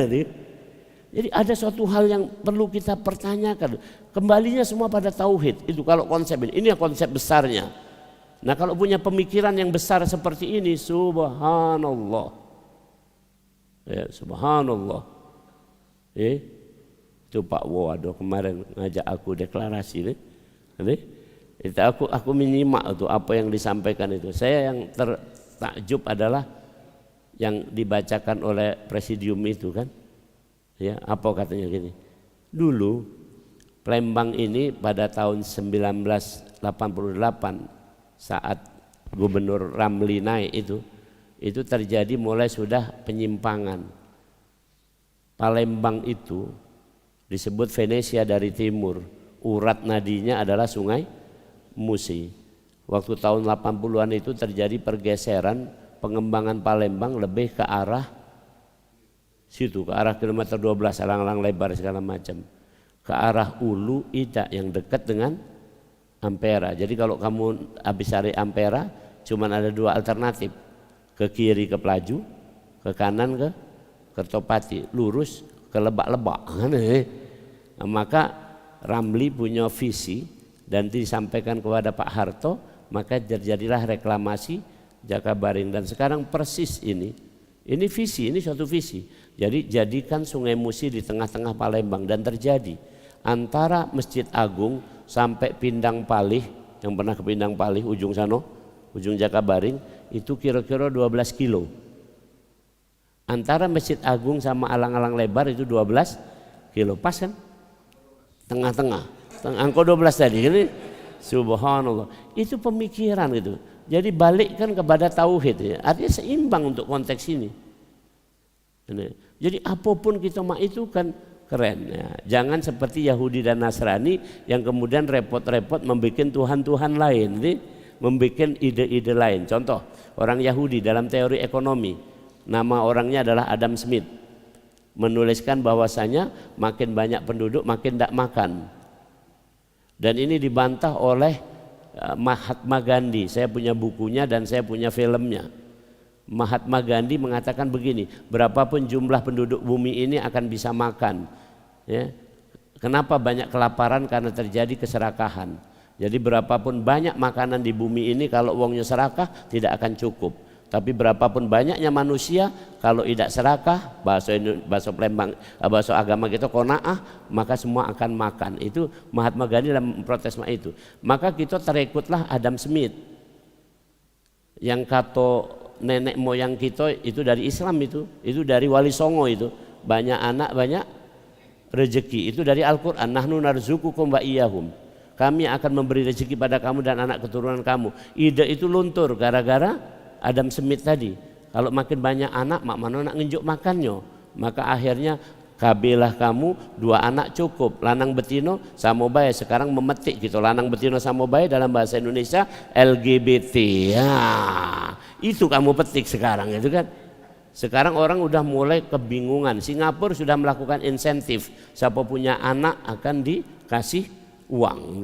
Jadi ada suatu hal yang perlu kita pertanyakan. Kembalinya semua pada tauhid. Itu kalau konsep ini konsep besarnya. Nah, kalau punya pemikiran yang besar seperti ini, subhanallah. Ya, subhanallah. Itu Pak Wado kemarin ngajak aku deklarasi nih. Itu aku menyimak itu apa yang disampaikan itu. Saya yang tertakjub adalah yang dibacakan oleh presidium itu kan. Ya, apa katanya gini. Dulu Palembang ini pada tahun 1988 saat Gubernur Ramli naik itu terjadi mulai sudah penyimpangan. Palembang itu disebut Venesia dari timur. Urat nadinya adalah Sungai Musi. Waktu tahun 80-an itu terjadi pergeseran pengembangan Palembang lebih ke arah situ, ke arah kilometer 12 alang-alang lebar segala macam, ke arah Ulu Ida yang dekat dengan Ampera. Jadi kalau kamu habis cari Ampera cuman ada dua alternatif, ke kiri ke Pelaju, ke kanan ke Kertopati, lurus ke Lebak-Lebak. Nah, maka Ramli punya visi dan disampaikan kepada Pak Harto, maka terjadilah reklamasi Jakabaring. Dan sekarang persis ini visi, ini suatu visi. Jadi jadikan Sungai Musi di tengah-tengah Palembang, dan terjadi antara Masjid Agung sampai Pindang Palih, yang pernah ke Pindang Palih ujung sano, ujung Jakabaring itu kira-kira 12 kilo. Antara Masjid Agung sama alang-alang lebar itu 12 kilo, pas kan? Tengah-tengah. Angka 12 tadi ini, subhanallah. Itu pemikiran itu. Jadi balikkan kepada tauhid ya. Artinya seimbang untuk konteks ini. Jadi apapun kita mau itu kan keren ya. Jangan seperti Yahudi dan Nasrani yang kemudian repot-repot membuat Tuhan-Tuhan lain, membuat ide-ide lain. Contoh, orang Yahudi dalam teori ekonomi, nama orangnya adalah Adam Smith, menuliskan bahwasanya makin banyak penduduk makin tidak makan. Dan ini dibantah oleh Mahatma Gandhi. Saya punya bukunya dan saya punya filmnya. Mahatma Gandhi mengatakan begini, berapapun jumlah penduduk bumi ini akan bisa makan. Ya. Kenapa banyak kelaparan? Karena terjadi keserakahan. Jadi berapapun banyak makanan di bumi ini, kalau uangnya serakah tidak akan cukup. Tapi berapapun banyaknya manusia, kalau tidak serakah, bahasa Palembang, bahasa agama kita qanaah, maka semua akan makan. Itu Mahatma Gandhi dalam protes itu. Maka kita terekutlah Adam Smith, yang kata nenek moyang kita itu dari Islam, itu dari Wali Songo, itu banyak anak banyak rezeki, itu dari Al-Quran. Nahnu narzuqukum wa iyyahum. kami akan memberi rezeki pada kamu dan anak keturunan kamu. Ide itu luntur gara-gara Adam Smith tadi. Kalau makin banyak anak, mak mano nak ngenjuk makannya. Maka akhirnya kabilah kamu 2 anak cukup, lanang betino sama bae. Sekarang memetik gitu, lanang betino sama bae dalam bahasa Indonesia LGBT. Ya, itu kamu petik sekarang itu kan. Sekarang orang udah mulai kebingungan. Singapura sudah melakukan insentif, siapa punya anak akan dikasih uang.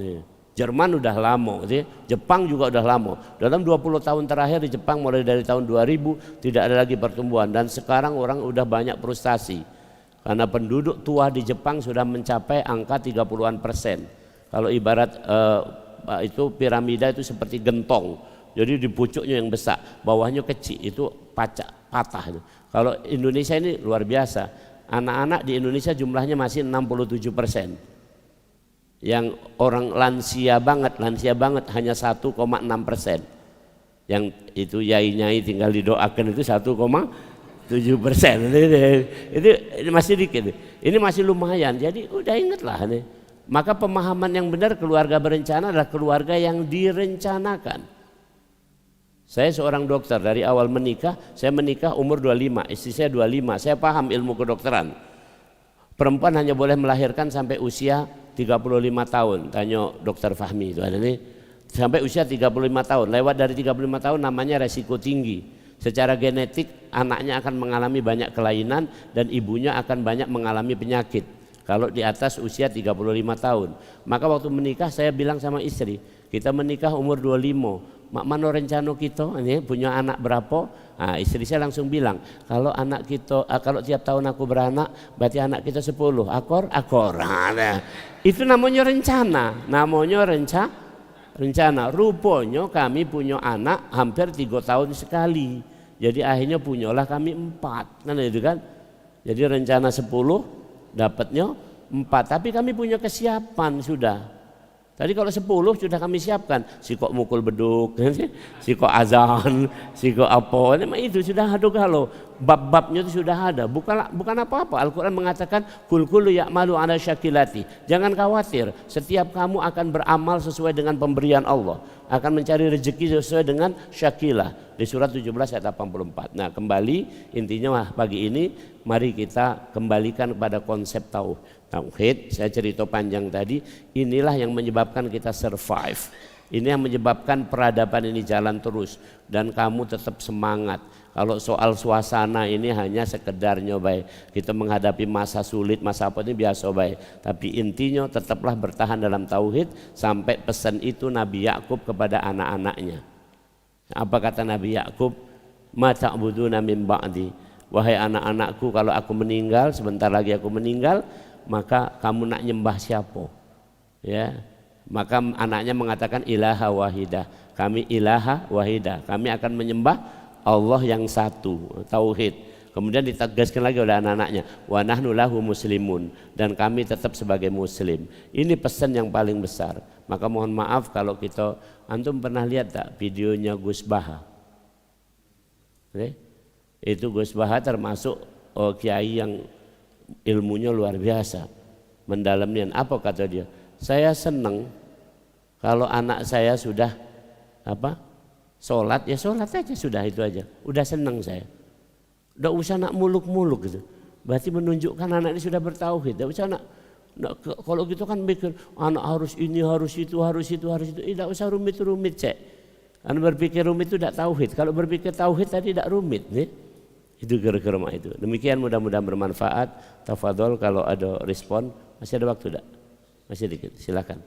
Jerman udah lama, Jepang juga udah lama. Dalam 20 tahun terakhir di Jepang mulai dari tahun 2000 tidak ada lagi pertumbuhan, dan sekarang orang udah banyak frustasi. Karena penduduk tua di Jepang sudah mencapai angka 30-an%. Kalau ibarat itu piramida itu seperti gentong. Jadi di pucuknya yang besar, bawahnya kecil, itu patah. Kalau Indonesia ini luar biasa. Anak-anak di Indonesia jumlahnya masih 67%. Yang orang lansia banget hanya 1,6%. Yang itu yai-nyai tinggal didoakan itu 1,7%. Itu masih dikit. Ini masih lumayan. Jadi udah ingatlah nih. Maka pemahaman yang benar keluarga berencana adalah keluarga yang direncanakan. Saya seorang dokter, dari awal menikah, saya menikah umur 25, istri saya 25. Saya paham ilmu kedokteran. Perempuan hanya boleh melahirkan sampai usia 35 tahun. Tanya dokter Fahmi itu ada nih. Sampai usia 35 tahun. Lewat dari 35 tahun namanya resiko tinggi. Secara genetik anaknya akan mengalami banyak kelainan dan ibunya akan banyak mengalami penyakit kalau di atas usia 35 tahun. Maka waktu menikah saya bilang sama istri, kita menikah umur 25. Mak mano rencana kita ini punya anak berapa? Nah, istri saya langsung bilang, kalau anak kita kalau tiap tahun aku beranak berarti anak kita 10. Akor. Nah, itu namanya rencana. Rencana. Rupanya kami punya anak hampir 3 tahun sekali. Jadi akhirnya punyalah kami 4. Nah itu kan. Jadi rencana 10 dapatnya 4. Tapi kami punya kesiapan sudah. Tadi kalau 10 sudah kami siapkan, sikok mukul beduk, sikok azan, sikok apa, itu sudah ada kalau bab-babnya itu sudah ada. Bukan apa-apa. Al-Quran mengatakan kul kullu ya'malu ala syakilati. Jangan khawatir, setiap kamu akan beramal sesuai dengan pemberian Allah, akan mencari rezeki sesuai dengan syakilah. Di surat 17 ayat 84. Nah kembali intinya pagi ini mari kita kembalikan kepada konsep tauhid. Saya cerita panjang tadi, inilah yang menyebabkan kita survive. Ini yang menyebabkan peradaban ini jalan terus dan kamu tetap semangat. Kalau soal suasana ini hanya sekedar nyobai. Kita menghadapi masa sulit, masa apa ini biasa baik. Tapi intinya tetaplah bertahan dalam tauhid sampai pesan itu Nabi Yakub kepada anak-anaknya. Apa kata Nabi Yakub? Ma ta'buduna min ba'di. Wahai anak-anakku, kalau aku meninggal, sebentar lagi aku meninggal, maka kamu nak nyembah siapa? Ya. Maka anaknya mengatakan ilaha wahidah. Kami ilaha wahidah. Kami akan menyembah Allah yang satu, tauhid. Kemudian ditegaskan lagi oleh anak-anaknya, wa nahnu lahu muslimun, dan kami tetap sebagai muslim. Ini pesan yang paling besar. Maka mohon maaf kalau kita, antum pernah lihat tak videonya Gus Baha? Itu Gus Baha termasuk kiai yang ilmunya luar biasa, mendalamnya. Apa kata dia? Saya senang kalau anak saya sudah sholat, ya sholat aja sudah, itu aja. Udah senang saya. Udah usah nak muluk-muluk gitu. Berarti menunjukkan anak ini sudah bertauhid. Tidak usah nak kalau gitu kan mikir anak harus ini, harus itu. Tidak usah rumit-rumit cek. Karena berpikir rumit itu tidak tauhid. Kalau berpikir tauhid tadi tidak rumit nih. Itu kira-kira itu. Demikian, mudah-mudahan bermanfaat. Tafadhol kalau ada respon. Masih ada waktu tidak? Masih dikit, silakan.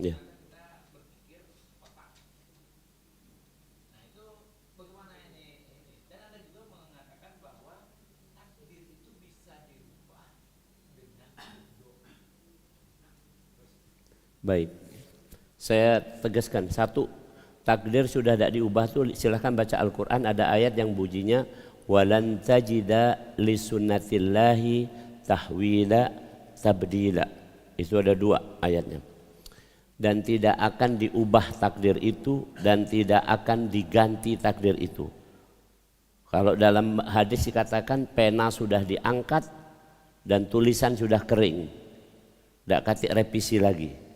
Ya. Baik, saya tegaskan satu, takdir sudah tidak diubah tuh silahkan baca Al-Quran, ada ayat yang bunyinya walan tajida li sunnatillahi tahwila tabdila, itu ada 2 ayatnya, dan tidak akan diubah takdir itu dan tidak akan diganti takdir itu. Kalau dalam hadis dikatakan pena sudah diangkat dan tulisan sudah kering, tidak kasih revisi lagi.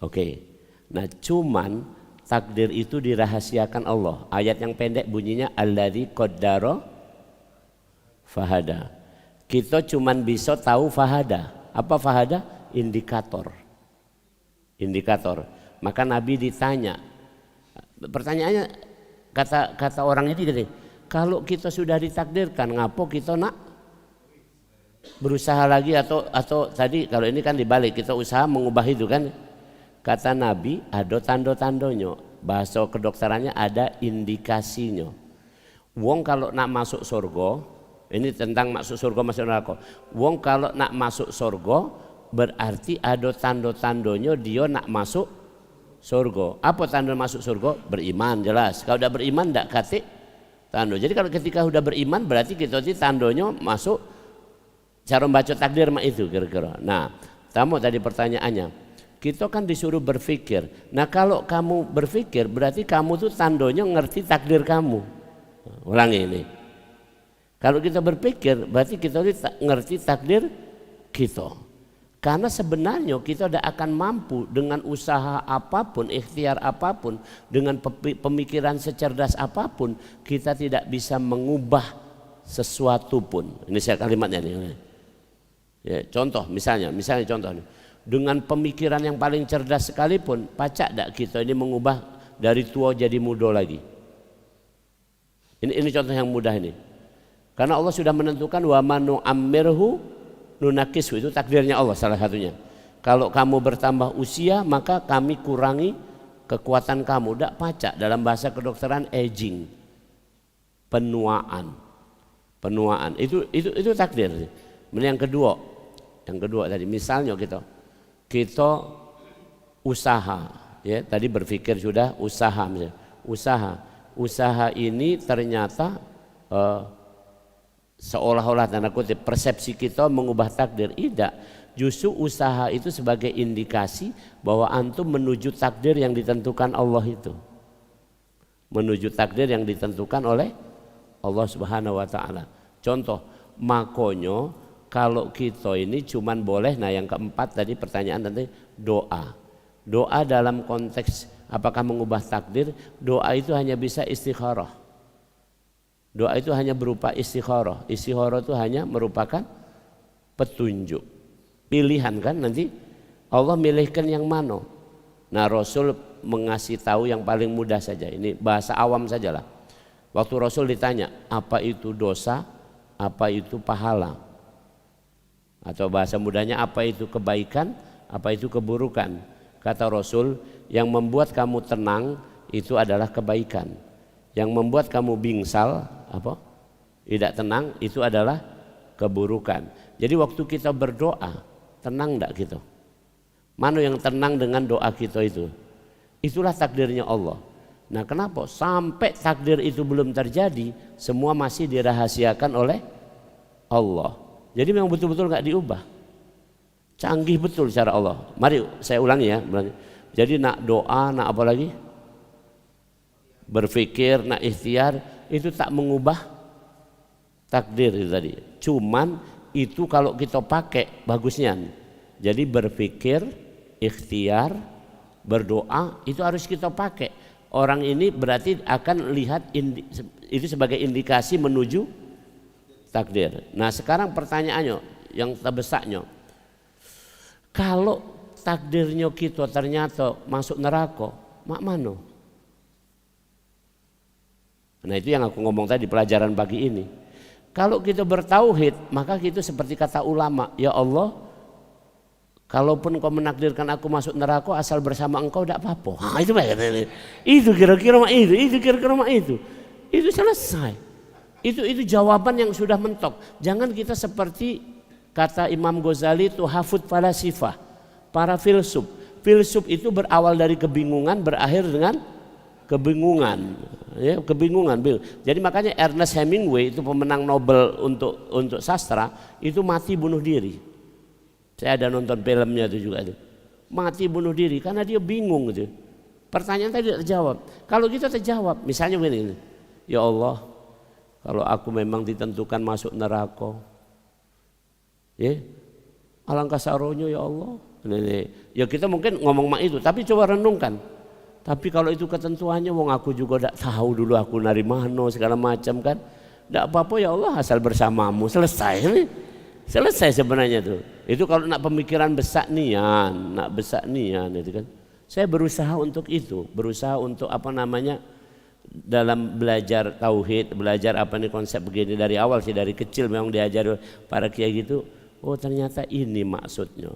Oke, nah cuman takdir itu dirahasiakan Allah. Ayat yang pendek bunyinya alladzi qaddara fahada. Kita cuman bisa tahu fahada. Apa fahada? Indikator. Indikator. Maka Nabi ditanya. Pertanyaannya kata orang ini gini, kalau kita sudah ditakdirkan, ngapo kita nak berusaha lagi atau tadi kalau ini kan dibalik, kita usaha mengubah itu kan. Kata Nabi ada tanda-tandanya, bahasa kedokterannya ada indikasinya. Wong kalau nak masuk surga, ini tentang masuk surga masuk neraka. Wong kalau nak masuk surga berarti ada tanda-tandanya dia nak masuk surga. Apa tanda masuk surga? Beriman jelas. Kalau udah beriman tidak kate tanda. Jadi kalau ketika udah beriman berarti kita itu tandanya masuk. Cara membaca takdir mah itu kira-kira. Nah, tamu tadi pertanyaannya. Kita kan disuruh berpikir. Nah kalau kamu berpikir berarti kamu tuh tandanya ngerti takdir kamu. Ulangi ini. Kalau kita berpikir berarti kita ngerti takdir kita. Karena sebenarnya kita tidak akan mampu dengan usaha apapun, ikhtiar apapun, dengan pemikiran secerdas apapun, kita tidak bisa mengubah sesuatu pun. Ini saya kalimatnya nih. Ya, contoh misalnya contoh nih. Dengan pemikiran yang paling cerdas sekalipun, pacak tidak kita ini mengubah dari tua jadi muda lagi. Ini contoh yang mudah ini. Karena Allah sudah menentukan wa manu ammirhu nunakisu, itu takdirnya Allah salah satunya. Kalau kamu bertambah usia maka kami kurangi kekuatan kamu. Tidak pacak, dalam bahasa kedokteran aging, penuaan. Itu takdir. Yang kedua tadi misalnya kita usaha, ya tadi berpikir sudah usaha misalnya. Usaha ini ternyata seolah-olah tanda kutip persepsi kita mengubah takdir. Tidak, justru usaha itu sebagai indikasi bahwa antum menuju takdir yang ditentukan Allah itu, menuju takdir yang ditentukan oleh Allah Subhanahu wa taala. Contoh, makonyo kalau kita ini cuman boleh, nah yang keempat tadi pertanyaan tadi doa dalam konteks apakah mengubah takdir? Doa itu hanya bisa istikharah. Doa itu hanya berupa istikharah. Istikharah itu hanya merupakan petunjuk, pilihan kan, nanti Allah milihkan yang mana. Nah Rasul mengasih tahu yang paling mudah saja, ini bahasa awam sajalah. Waktu Rasul ditanya apa itu dosa, apa itu pahala, atau bahasa mudahnya apa itu kebaikan, apa itu keburukan. Kata Rasul, yang membuat kamu tenang itu adalah kebaikan, yang membuat kamu bingsal tidak tenang itu adalah keburukan. Jadi waktu kita berdoa, tenang enggak kita? Mana yang tenang dengan doa kita itu? Itulah takdirnya Allah. Nah kenapa? Sampai takdir itu belum terjadi, semua masih dirahasiakan oleh Allah. Jadi memang betul-betul enggak diubah. Canggih betul cara Allah. Mari saya ulangi ya. Jadi nak doa, nak apa lagi? Berpikir, nak ikhtiar, itu tak mengubah takdir itu tadi. Cuman itu kalau kita pakai bagusnya. Jadi berpikir, ikhtiar, berdoa itu harus kita pakai. Orang ini berarti akan lihat itu sebagai indikasi menuju takdir. Nah sekarang pertanyaannya yang terbesarnya, kalau takdirnya kita ternyata masuk neraka, mak mano? Nah itu yang aku ngomong tadi pelajaran pagi ini. Kalau kita bertauhid, maka kita seperti kata ulama, ya Allah, Kalaupun kau menakdirkan aku masuk neraka asal bersama engkau tidak apa-apa. Itu baik. Itu kira-kira mak itu kira-kira mak itu. Itu selesai. Itu jawaban yang sudah mentok. Jangan kita seperti kata Imam Ghazali itu hafud falasifah, para filsuf. Filsuf itu berawal dari kebingungan, berakhir dengan kebingungan. Ya, kebingungan. Jadi makanya Ernest Hemingway itu pemenang Nobel untuk sastra itu mati bunuh diri. Saya ada nonton filmnya itu juga itu. Mati bunuh diri karena dia bingung gitu. Pertanyaan tadi tidak terjawab. Kalau kita terjawab, misalnya begini, ya Allah, kalau aku memang ditentukan masuk neraka, ya, alangkah saronya ya Allah. Ya kita mungkin ngomong mak itu, tapi coba renungkan. Tapi kalau itu ketentuannya, wong aku juga tidak tahu dulu aku dari mana segala macam kan. Tidak apa-apa ya Allah asal bersamamu, selesai. Selesai sebenarnya tuh. Itu kalau nak pemikiran besak nian itu kan. Saya berusaha untuk itu, berusaha untuk apa namanya dalam belajar tauhid, belajar apa nih konsep begini dari awal sih, dari kecil memang diajar para kiai gitu. Oh ternyata ini maksudnya.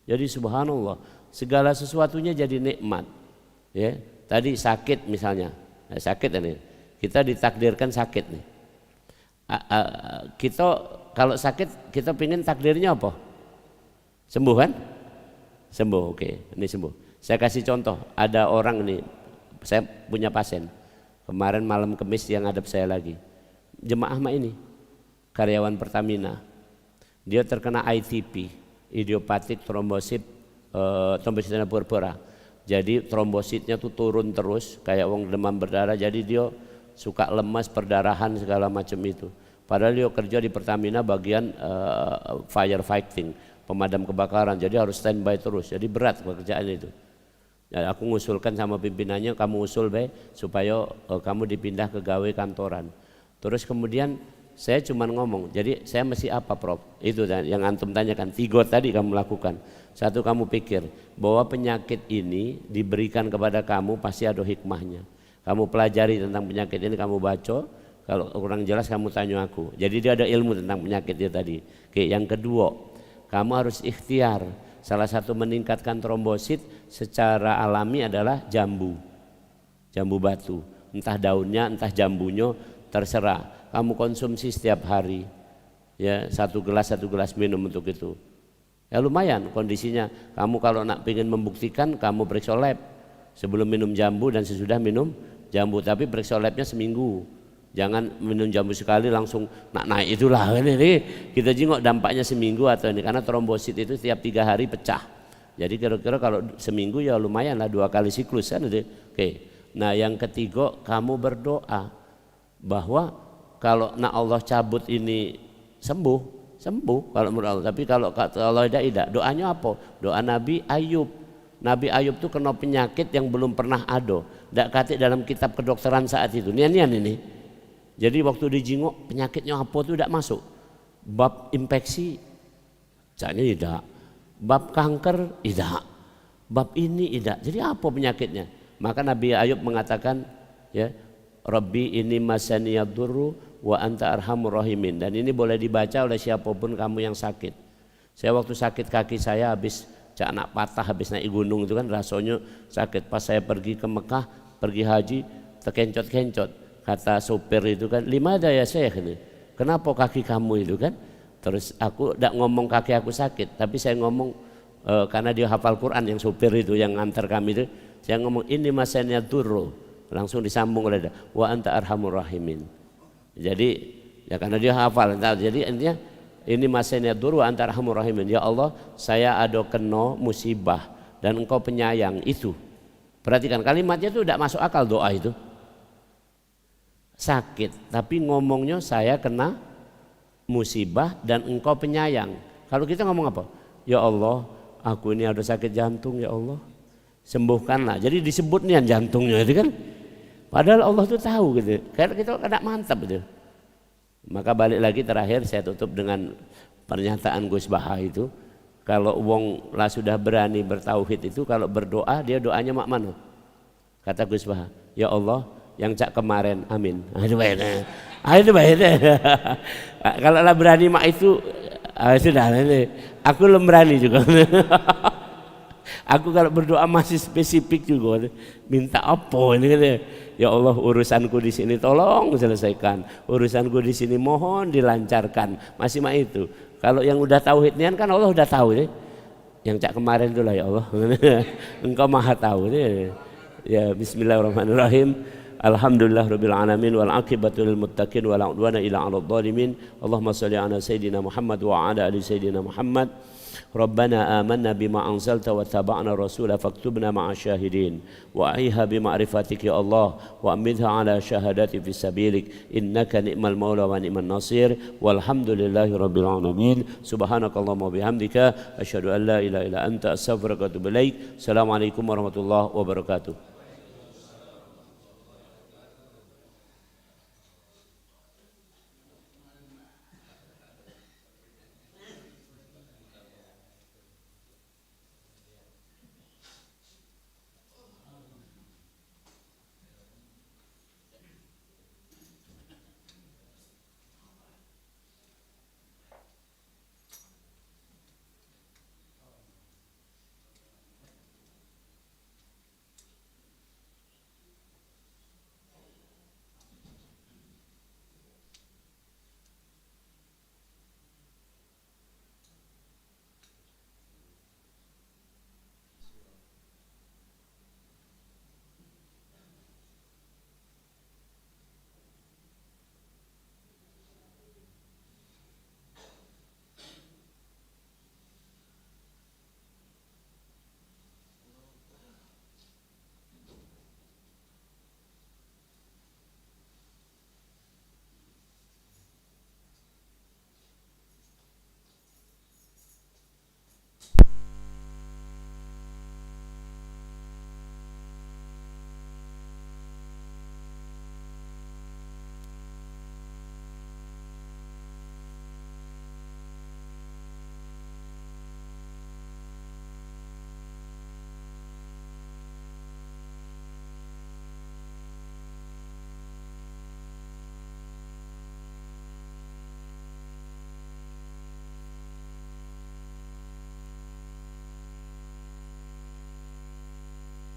Jadi subhanallah, segala sesuatunya jadi nikmat. Ya, tadi sakit misalnya, sakit ini. Kita ditakdirkan sakit nih. Kita kalau sakit kita pingin takdirnya apa? Sembuh kan? Sembuh, oke. Ini sembuh. Saya kasih contoh, ada orang nih, saya punya pasien. Kemarin malam Kamis yang ngadep saya lagi. Jemaah mah ini, karyawan Pertamina. Dia terkena ITP, idiopatik trombosit, trombositnya purpura. Jadi trombositnya tuh turun terus, kayak wong demam berdarah. Jadi dia suka lemas, perdarahan segala macam itu. Padahal dia kerja di Pertamina bagian firefighting, pemadam kebakaran. Jadi harus standby terus. Jadi berat pekerjaan itu. Ya, aku ngusulkan sama pimpinannya, kamu usul supaya kamu dipindah ke gawe kantoran. Terus kemudian saya cuma ngomong, jadi saya mesti apa Prof? Itu yang antum tanyakan, 3 tadi kamu lakukan. Satu, kamu pikir bahwa penyakit ini diberikan kepada kamu pasti ada hikmahnya. Kamu pelajari tentang penyakit ini, kamu baca. Kalau kurang jelas kamu tanya aku. Jadi dia ada ilmu tentang penyakit dia tadi. Oke, yang kedua, kamu harus ikhtiar. Salah satu meningkatkan trombosit secara alami adalah jambu batu. Entah daunnya, entah jambunya, terserah. Kamu konsumsi setiap hari. Ya, 1 gelas minum untuk itu. Ya lumayan kondisinya. Kamu kalau nak ingin membuktikan, kamu periksa lab sebelum minum jambu dan sesudah minum jambu. Tapi periksa labnya seminggu. Jangan minum jambu sekali langsung naik itulah ini kita jengok dampaknya seminggu atau ini, karena trombosit itu setiap 3 hari pecah. Jadi kira-kira kalau seminggu ya lumayan lah 2 kali siklus kan itu. Oke. Nah yang ketiga, kamu berdoa bahwa kalau nak Allah cabut ini sembuh kalau menurut Allah. Tapi kalau Allah tidak, doanya apa? Doa Nabi Ayub. Nabi Ayub tuh kena penyakit yang belum pernah ada. Tidak katik dalam kitab kedokteran saat itu. Nian ini. Jadi waktu dijingok penyakitnya apa tuh tidak masuk. Bab infeksi, caranya tidak. Bab kanker tidak. Bab ini tidak. Jadi apa penyakitnya? Maka Nabi Ayub mengatakan, ya, Rabbi ini masaniyadurru wa anta arhamur rahimin. Dan ini boleh dibaca oleh siapapun kamu yang sakit. Saya waktu sakit kaki saya habis anak patah, habis naik gunung itu kan rasanya sakit. Pas saya pergi ke Mekah, pergi haji, terkencot-kencot. Kata sopir itu kan, limada ya Syekh ini, kenapa kaki kamu itu kan? Terus aku tidak ngomong kaki aku sakit, tapi saya ngomong karena dia hafal Quran yang sopir itu yang ngantar kami itu, saya ngomong ini masanya turro, langsung disambung oleh dia, wa anta arhamur rahimin. Jadi ya karena dia hafal, jadi intinya ini masanya turro wa anta arhamur rahimin. Ya Allah, saya ada kena musibah dan engkau penyayang itu. Perhatikan kalimatnya itu tidak masuk akal doa itu. Sakit tapi ngomongnya saya kena musibah dan engkau penyayang. Kalau kita ngomong apa? Ya Allah, aku ini ada sakit jantung, ya Allah sembuhkanlah. Jadi disebut nih jantungnya itu kan, padahal Allah tuh tahu gitu. Karena kita kena mantap gitu. Maka balik lagi terakhir saya tutup dengan pernyataan Gus Baha itu, kalau wong lah sudah berani bertauhid itu kalau berdoa dia doanya mak mana? Kata Gus Baha, ya Allah yang cak kemarin, amin. Itu baik. Itu baik. Kalau lah berani mak itu Sudah ini. Aku belum berani juga. Aku kalau berdoa masih spesifik juga. Minta apa ini kan? Ya Allah, urusanku di sini tolong selesaikan. Urusanku di sini mohon dilancarkan. Masih mah itu. Kalau yang udah tauhid nian kan Allah udah tahu ya. Yang cak kemarin itulah ya Allah. Engkau maha tahu ya. Ya bismillahirrahmanirrahim. Alhamdulillahirabbil alamin wal aqibatu lil muttaqin wala udwana illa 'alal zalimin. Allahumma shalli ala sayidina Muhammad wa ala ali sayidina Muhammad. Rabbana amanna bima anzalta wa taba'na rasula faktubna ma'a syahidin wa aiha bima'rifatik ya Allah wa amidha ala syahadati fi sabilik innaka ni'mal maula wa ni'man nasir walhamdulillahi rabbil alamin subhanakallahumma bihamdika asyhadu an la ilaha illa anta astaghfiruka wa atubu ilaik. Assalamualaikum warahmatullahi wabarakatuh.